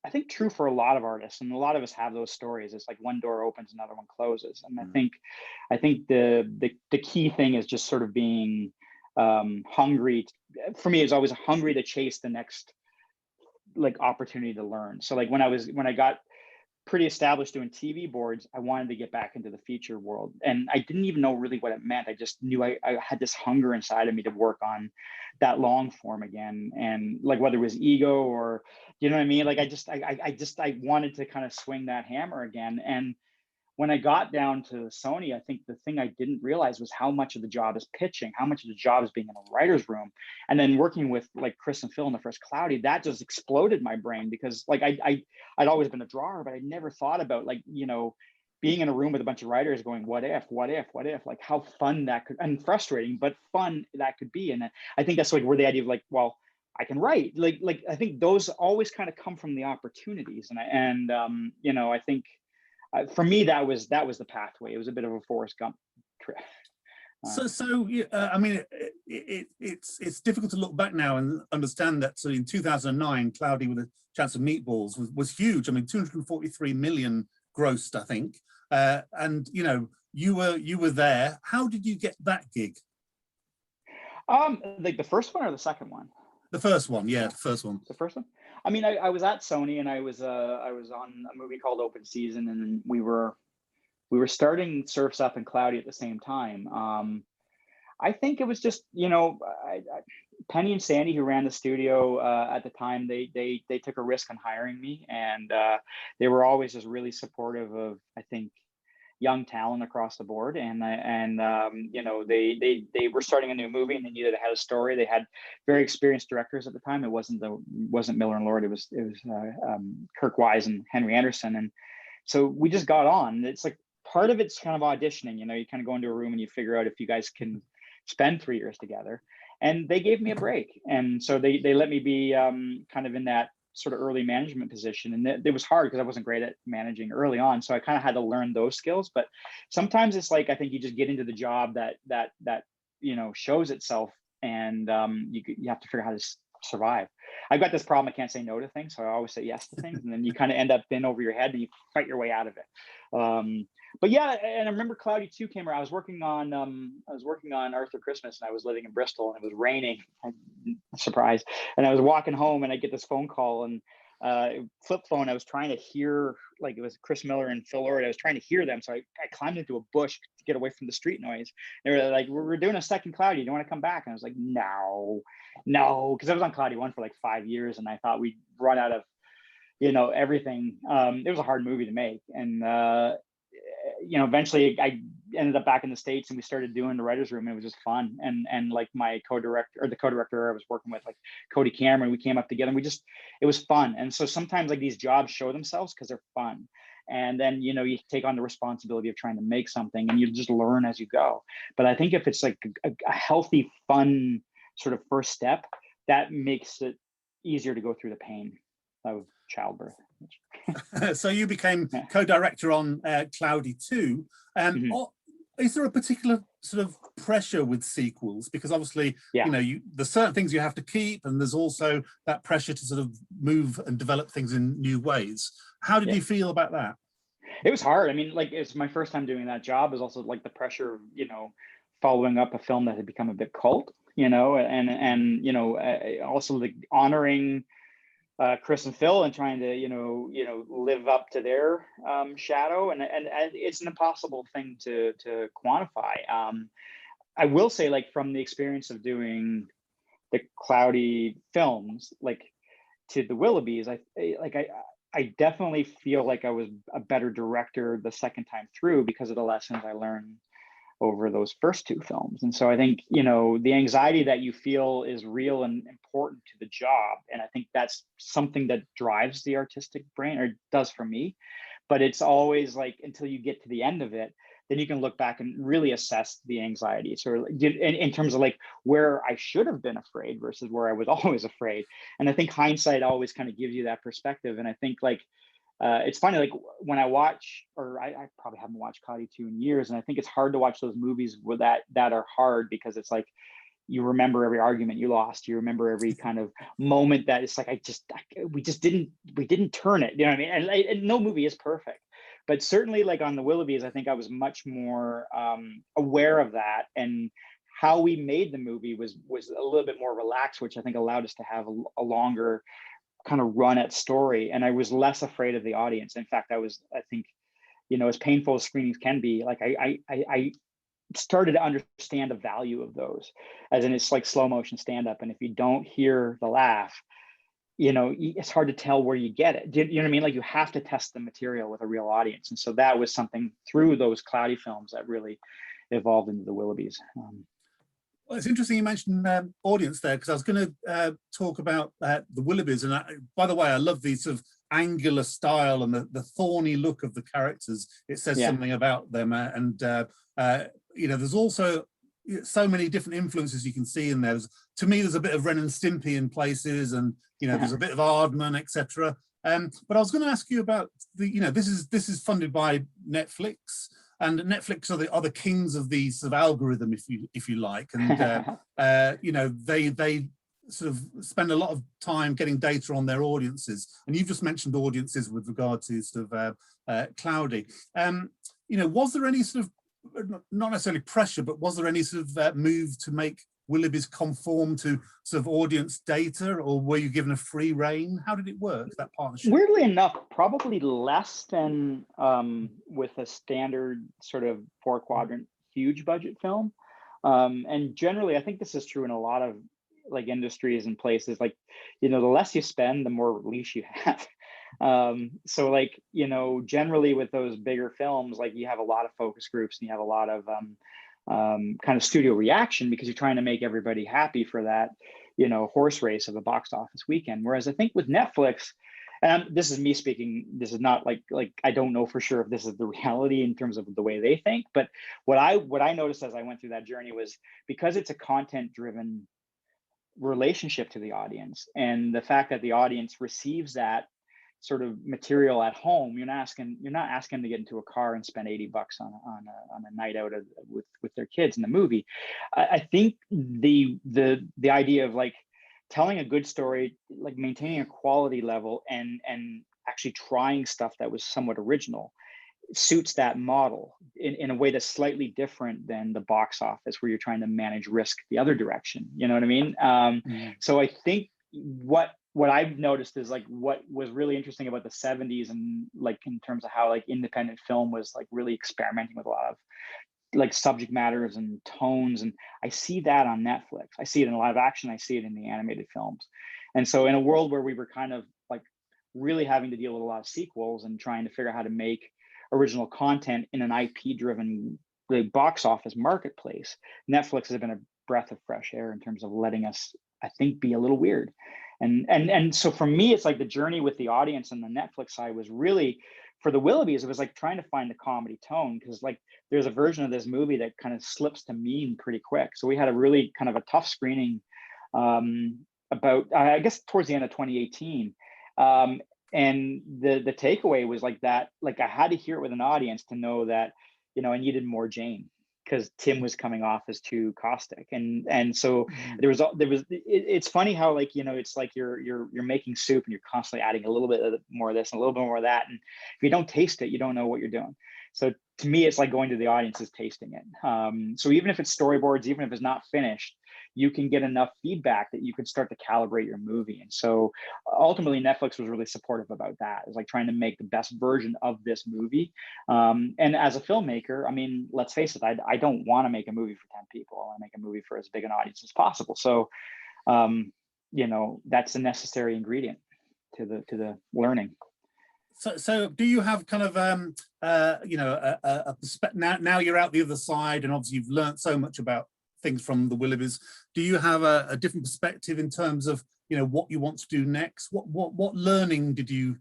[SPEAKER 2] I think, true for a lot of artists, and a lot of us have those stories. It's like one door opens, another one closes, and I think the key thing is just sort of being hungry. For me, it's always hungry to chase the next like opportunity to learn. So like when I got pretty established doing TV boards, I wanted to get back into the feature world, and I didn't even know really what it meant. I just knew I had this hunger inside of me to work on that long form again, and like whether it was ego or, you know what I mean, like I wanted to kind of swing that hammer again. And when I got down to Sony, I think the thing I didn't realize was how much of the job is pitching, how much of the job is being in a writer's room. And then working with like Kris and Phil in the first Cloudy, that just exploded my brain, because like I'd always been a drawer, but I never thought about like, you know, being in a room with a bunch of writers going, what if, like how fun that could, and frustrating, but fun that could be. And I think that's like where the idea of like, well, I can write, like I think those always kind of come from the opportunities. And you know, I think, for me, that was the pathway. It was a bit of a Forrest Gump trip.
[SPEAKER 1] I mean, it's difficult to look back now and understand that. So in 2009, Cloudy with a Chance of Meatballs was huge. I mean, 243 million grossed, I think. And you know, you were there. How did you get that gig?
[SPEAKER 2] Like the first one or the second one?
[SPEAKER 1] The first one, yeah, the first one.
[SPEAKER 2] The first one. I mean, I was at Sony, and I was on a movie called Open Season, and we were starting Surf's Up and Cloudy at the same time. I think it was just, you know, Penny and Sandy, who ran the studio at the time, they took a risk on hiring me, and they were always just really supportive of, I think, young talent across the board. And you know, they were starting a new movie, and they needed a head of story. They had very experienced directors at the time. It wasn't Miller and Lord. It was Kirk Wise and Henry Anderson. And so we just got on. It's like part of it's kind of auditioning. You know, you kind of go into a room and you figure out if you guys can spend 3 years together. And they gave me a break, and so they let me be kind of in that sort of early management position. And it was hard because I wasn't great at managing early on, so I kind of had to learn those skills. But sometimes it's like, I think you just get into the job that you know shows itself, and you have to figure out how to survive. I've got this problem, I can't say no to things, so I always say yes to things, and then you kind of end up in over your head and you fight your way out of it. But yeah, and I remember Cloudy 2 came around. I was working on Arthur Christmas, and I was living in Bristol, and it was raining. Surprise! And I was walking home, and I get this phone call, and flip phone. I was trying to hear, like, it was Chris Miller and Phil Lord. I was trying to hear them, so I climbed into a bush to get away from the street noise. They were like, "We're doing a second Cloudy. Do you want to come back?" And I was like, "No," because I was on Cloudy 1 for like 5 years, and I thought we'd run out of, you know, everything. It was a hard movie to make, and you know, eventually I ended up back in the States, and we started doing the writer's room, and it was just fun. And like my the co-director I was working with, like Cody Cameron, we came up together, and it was fun. And so sometimes like these jobs show themselves because they're fun. And then, you know, you take on the responsibility of trying to make something, and you just learn as you go. But I think if it's like a healthy, fun sort of first step, that makes it easier to go through the pain of childbirth.
[SPEAKER 1] So you became co-director on Cloudy 2. Is there a particular sort of pressure with sequels? Because obviously, you know, there's certain things you have to keep, and there's also that pressure to sort of move and develop things in new ways. How did you feel about that?
[SPEAKER 2] It was hard. I mean, like, it's my first time doing that job. Is also like the pressure of, you know, following up a film that had become a bit cult, you know, and you know, also like honoring Kris and Phil and trying to, you know, live up to their shadow, and it's an impossible thing to quantify. I will say, like, from the experience of doing the Cloudy films, like, to the Willoughbys, I definitely feel like I was a better director the second time through because of the lessons I learned over those first two films. And so I think, you know, the anxiety that you feel is real and important to the job. And I think that's something that drives the artistic brain, or does for me. But it's always like, until you get to the end of it, then you can look back and really assess the anxiety. So in terms of like where I should have been afraid versus where I was always afraid. And I think hindsight always kind of gives you that perspective. And I think like, it's funny, like when I watch, or I probably haven't watched Cloudy 2 in years, and I think it's hard to watch those movies with that are hard, because it's like, you remember every argument you lost, you remember every kind of moment that it's like, we didn't turn it, you know what I mean? And no movie is perfect, but certainly like on the Willoughbys, I think I was much more aware of that, and how we made the movie was a little bit more relaxed, which I think allowed us to have a longer kind of run at story. And I was less afraid of the audience. In fact, I think, you know, as painful as screenings can be, like I started to understand the value of those, as in it's like slow motion stand up. And if you don't hear the laugh, you know, it's hard to tell where you get it. You know what I mean? Like you have to test the material with a real audience. And so that was something through those Cloudy films that really evolved into the Willoughbys.
[SPEAKER 1] Well, it's interesting you mentioned audience there, because I was going to talk about the Willoughbys. And by the way, I love the sort of angular style and the thorny look of the characters. It says something about them. You know, there's also so many different influences you can see in there. To me, there's a bit of Ren and Stimpy in places, and you know, there's a bit of Aardman, etc. But I was going to ask you about you know, this is funded by Netflix. And Netflix are the kings of the sort of algorithm, if you like, and you know, they sort of spend a lot of time getting data on their audiences. And you've just mentioned audiences with regard to sort of Cloudy. You know, was there any sort of, not necessarily pressure, but was there any sort of move to make Willoughby's conform to sort of audience data, or were you given a free rein? How did it work, that partnership?
[SPEAKER 2] Weirdly enough, probably less than with a standard sort of 4-quadrant huge budget film. And generally, I think this is true in a lot of like industries and places. Like, you know, the less you spend, the more release you have. So like, you know, generally with those bigger films, like you have a lot of focus groups, and you have a lot of kind of studio reaction, because you're trying to make everybody happy for that, you know, horse race of a box office weekend. Whereas I think with Netflix, and this is me speaking, this is not like I don't know for sure if this is the reality in terms of the way they think, but what I noticed as I went through that journey was, because it's a content driven relationship to the audience, and the fact that the audience receives that sort of material at home, you're not asking them to get into a car and spend $80 on a night out with their kids in the movie. I think the idea of like telling a good story, like maintaining a quality level, and actually trying stuff that was somewhat original, suits that model in a way that's slightly different than the box office, where you're trying to manage risk the other direction. You know what I mean? So I think what I've noticed is like what was really interesting about the 70s, and like in terms of how like independent film was like really experimenting with a lot of like subject matters and tones. And I see that on Netflix. I see it in live action. I see it in the animated films. And so in a world where we were kind of like really having to deal with a lot of sequels and trying to figure out how to make original content in an IP driven box office marketplace, Netflix has been a breath of fresh air in terms of letting us, I think, be a little weird. And so for me, it's like the journey with the audience on the Netflix side was really, for the Willoughbys, it was like trying to find the comedy tone, because like there's a version of this movie that kind of slips to mean pretty quick. So we had a really kind of a tough screening about, I guess, towards the end of 2018. And the takeaway was like that, like I had to hear it with an audience to know that, you know, I needed more Jane, because Tim was coming off as too caustic, and so it's funny how, like, you know, it's like you're making soup and you're constantly adding a little bit more of this and a little bit more of that, and if you don't taste it, you don't know what you're doing. So to me, it's like going to the audience is tasting it. So even if it's storyboards, even if it's not finished, you can get enough feedback that you can start to calibrate your movie. And so ultimately Netflix was really supportive about that. It's like trying to make the best version of this movie. And as a filmmaker, I mean, let's face it, I don't want to make a movie for 10 people. I want to make a movie for as big an audience as possible. So, you know, that's a necessary ingredient to the learning.
[SPEAKER 1] So do you have kind of you know, a perspective now you're out the other side, and obviously you've learned so much about things from the Willoughbys. Do you have a different perspective in terms of, you know, what you want to do next? What learning did you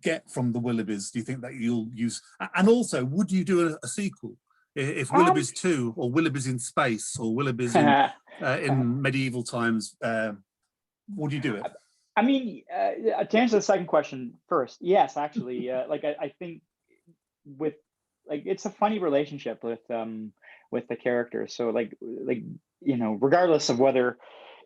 [SPEAKER 1] get from the Willoughbys, do you think, that you'll use? And also, would you do a sequel if Willoughbys 2, or Willoughbys in space, or Willoughbys in medieval times? Would you do it?
[SPEAKER 2] I mean, to answer the second question first, yes, actually, like I think with, like, it's a funny relationship with the characters. So like you know, regardless of whether,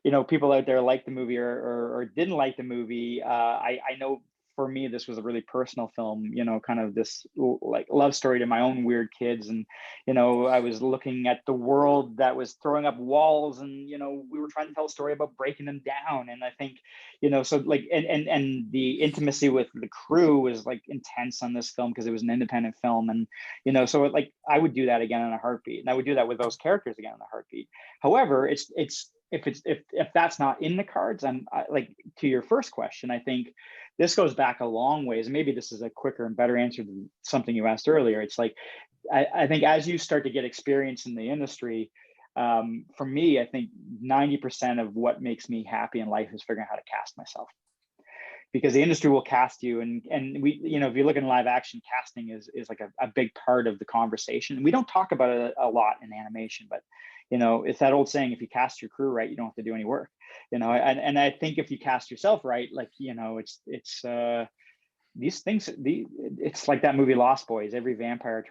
[SPEAKER 2] you know, people out there like the movie or didn't like the movie, I know for me this was a really personal film, you know, kind of this like love story to my own weird kids. And, you know, I was looking at the world that was throwing up walls, and, you know, we were trying to tell a story about breaking them down. And I think, you know, so like, and the intimacy with the crew was like intense on this film because it was an independent film. And, you know, so like I would do that again in a heartbeat, and I would do that with those characters again in a heartbeat. However, if that's not in the cards, like, to your first question, I think this goes back a long ways. And maybe this is a quicker and better answer than something you asked earlier. It's like, I think as you start to get experience in the industry, for me, I think 90% of what makes me happy in life is figuring out how to cast myself. Because the industry will cast you, and we, you know, if you look in live action, casting is like a big part of the conversation. And we don't talk about it a lot in animation, but, you know, it's that old saying, if you cast your crew right, you don't have to do any work, you know. And I think if you cast yourself right, like, you know, it's these things, it's like that movie Lost Boys. Every vampire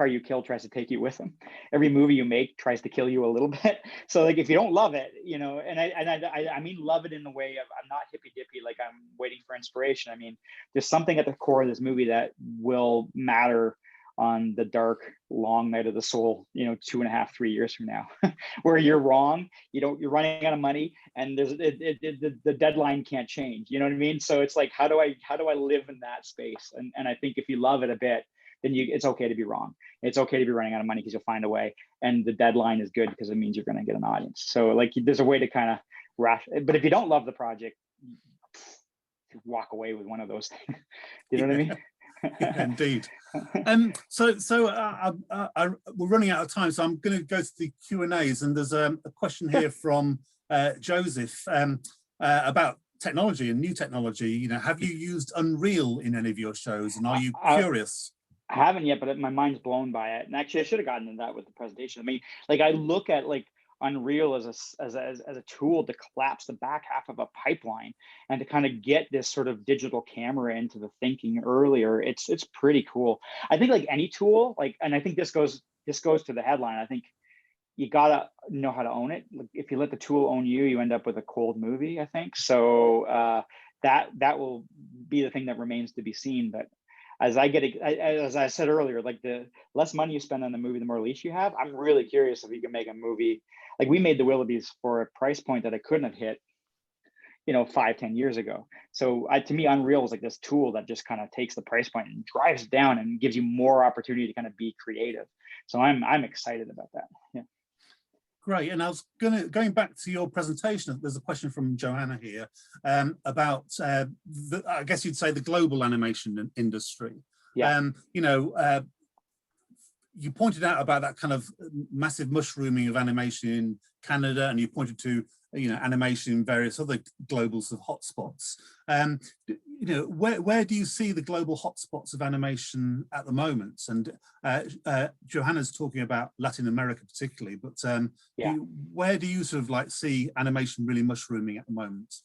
[SPEAKER 2] you kill tries to take you with them. Every movie you make tries to kill you a little bit. So like, if you don't love it, you know, and I mean love it in the way of, I'm not hippy dippy, like I'm waiting for inspiration. I mean, there's something at the core of this movie that will matter on the dark, long night of the soul, you know, 2.5, 3 years from now, where you're wrong, you're running out of money, and there's the deadline can't change. You know what I mean? So it's like, how do I live in that space? And I think if you love it a bit, then it's okay to be wrong. It's okay to be running out of money, because you'll find a way. And the deadline is good because it means you're going to get an audience. So like, there's a way to kind of but if you don't love the project, walk away with one of those things. You know what I mean?
[SPEAKER 1] Yeah, indeed. So we're running out of time, so I'm going to go to the Q&As, and there's a question here from Joseph about technology and new technology. You know, have you used Unreal in any of your shows, and are you curious?
[SPEAKER 2] I haven't yet, but my mind's blown by it. And actually, I should have gotten into that with the presentation. I mean, like, I look at like Unreal as a tool to collapse the back half of a pipeline and to kind of get this sort of digital camera into the thinking earlier. It's pretty cool. I think like any tool, like, and I think this goes to the headline. I think you gotta know how to own it. Like, if you let the tool own you, you end up with a cold movie, I think. So that will be the thing that remains to be seen. But as I said earlier, like, the less money you spend on the movie, the more leash you have. I'm really curious if you can make a movie, like we made the Willoughbys for a price point that I couldn't have hit, you know, 5-10 years ago. So to me, Unreal is like this tool that just kind of takes the price point and drives it down and gives you more opportunity to kind of be creative. So I'm excited about that. Yeah.
[SPEAKER 1] Great. And I was going back to your presentation. There's a question from Joanna here about I guess you'd say the global animation industry.
[SPEAKER 2] Yeah.
[SPEAKER 1] You know, you pointed out about that kind of massive mushrooming of animation in Canada, and you pointed to, you know, animation in various other global sort of hotspots. You know, where do you see the global hotspots of animation at the moment? And Johanna's talking about Latin America particularly, but
[SPEAKER 2] yeah.
[SPEAKER 1] Where do you sort of like see animation really mushrooming at the moment?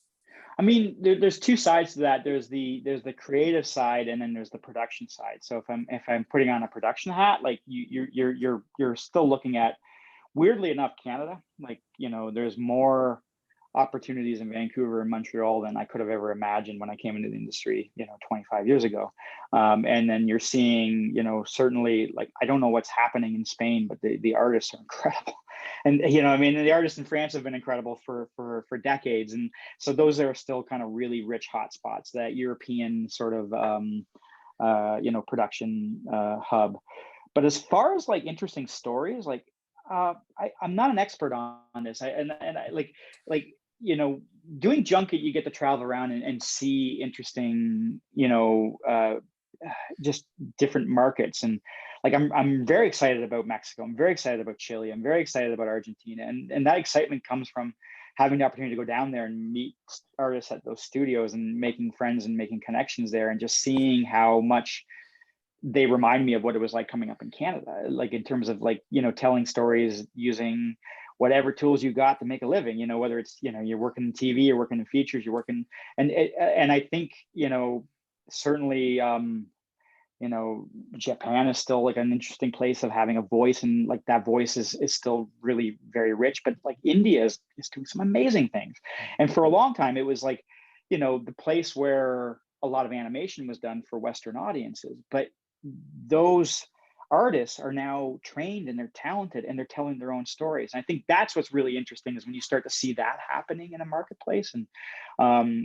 [SPEAKER 2] I mean, there's two sides to that. There's the creative side, and then there's the production side. So if I'm putting on a production hat, like you're still looking at, weirdly enough, Canada. Like, you know, there's more opportunities in Vancouver and Montreal than I could have ever imagined when I came into the industry, you know, 25 years ago. And then you're seeing, you know, certainly, like, I don't know what's happening in Spain, but the artists are incredible. And, you know, I mean, the artists in France have been incredible for decades. And so those are still kind of really rich hotspots, that European sort of, you know, production hub. But as far as like interesting stories, like, I'm not an expert on this. I
[SPEAKER 3] you know, doing junket, you get to travel around and see interesting, you know, just different markets. And like, I'm very excited about Mexico. I'm very excited about Chile. I'm very excited about Argentina. And that excitement comes from having the opportunity to go down there and meet artists at those studios and making friends and making connections there, and just seeing how much they remind me of what it was like coming up in Canada, like in terms of like, you know, telling stories using whatever tools you got to make a living, you know, whether it's, you know, you're working in TV, you're working in features, you're working, and I think, you know, certainly, you know, Japan is still like an interesting place of having a voice, and like that voice is still really very rich, but like India is doing some amazing things. And for a long time, it was like, you know, the place where a lot of animation was done for Western audiences, but those artists are now trained and they're talented and they're telling their own stories. And I think that's what's really interesting, is when you start to see that happening in a marketplace. And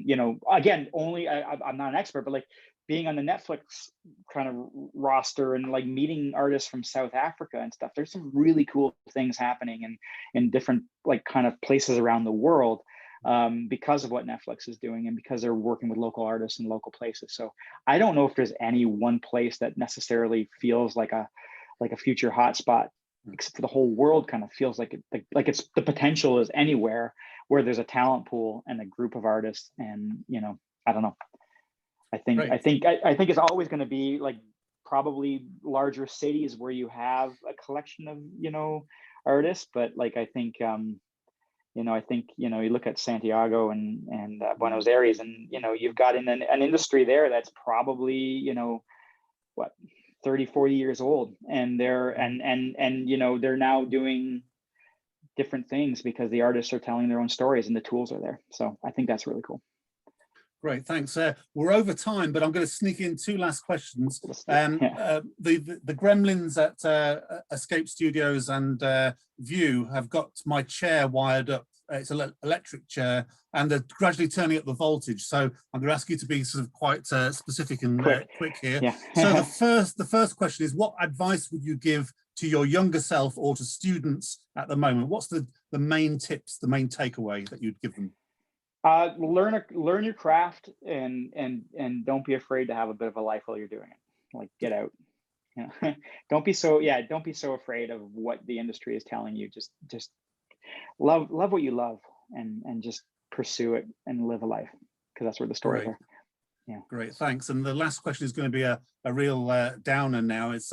[SPEAKER 3] you know, again, only I'm not an expert, but like being on the Netflix kind of roster and like meeting artists from South Africa and stuff, there's some really cool things happening in different like kind of places around the world, because of what Netflix is doing and because they're working with local artists in local places. So I don't know if there's any one place that necessarily feels like a future hotspot, except for the whole world kind of feels like it's, the potential is anywhere where there's a talent pool and a group of artists. And, you know, I don't know. I think it's always going to be like probably larger cities where you have a collection of, you know, artists, but like I think you know, you look at Santiago and Buenos Aires, and you know, you've got an industry there that's probably, you know, what, 30, 40 years old, and they're and you know, they're now doing different things because the artists are telling their own stories and the tools are there. So I think that's really cool.
[SPEAKER 1] Great, thanks. We're over time, but I'm going to sneak in two last questions. The gremlins at Escape Studios and View have got my chair wired up. It's an electric chair, and they're gradually turning up the voltage. So I'm going to ask you to be sort of quite specific and quick here.
[SPEAKER 3] Yeah.
[SPEAKER 1] So the first question is, what advice would you give to your younger self or to students at the moment? What's the main tips, the main takeaway that you'd give them?
[SPEAKER 3] Learn your craft, and don't be afraid to have a bit of a life while you're doing it. Like, get out. Yeah. Don't be so afraid of what the industry is telling you. Just love what you love, and just pursue it and live a life, because that's where the stories are. Yeah.
[SPEAKER 1] Great, thanks. And the last question is going to be a real downer now. It's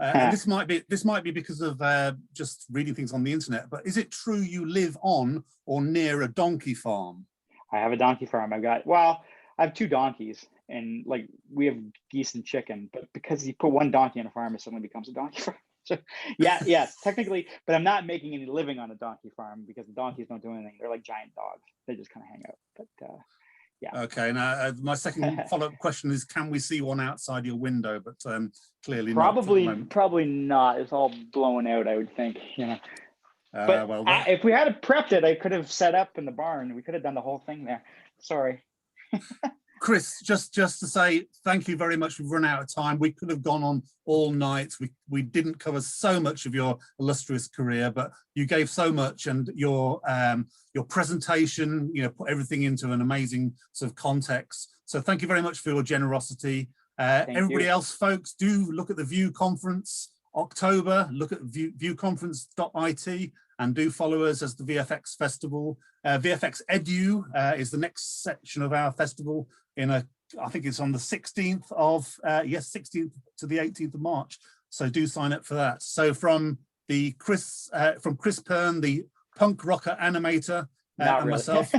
[SPEAKER 1] this might be because of just reading things on the internet, but is it true you live on or near a donkey farm?
[SPEAKER 3] I have a donkey farm. I have 2 donkeys, and like we have geese and chicken, but because you put one donkey on a farm, it suddenly becomes a donkey farm. So yeah, technically, but I'm not making any living on a donkey farm because the donkeys don't do anything. They're like giant dogs. They just kind of hang out. But yeah.
[SPEAKER 1] Okay. Now my second follow-up question is, can we see one outside your window? But clearly
[SPEAKER 3] probably not. It's all blown out, I would think. You know. But
[SPEAKER 1] well,
[SPEAKER 3] if we had prepped it, I could have set up in the barn. We could have done the whole thing there. Sorry.
[SPEAKER 1] Kris, just to say thank you very much. We've run out of time. We could have gone on all night. We didn't cover so much of your illustrious career, but you gave so much, and your presentation, you know, put everything into an amazing sort of context. So thank you very much for your generosity. Everybody else, folks, do look at the View Conference October. Look at viewconference.it, and do follow us as the VFX Festival. VFX Edu is the next section of our festival I think it's on the 16th of 16th to the 18th of March. So do sign up for that. So from Kris Pearn, the punk rocker animator, and myself,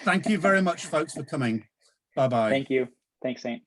[SPEAKER 1] thank you very much, folks, for coming. Bye-bye.
[SPEAKER 3] Thank you. Thanks, Saint.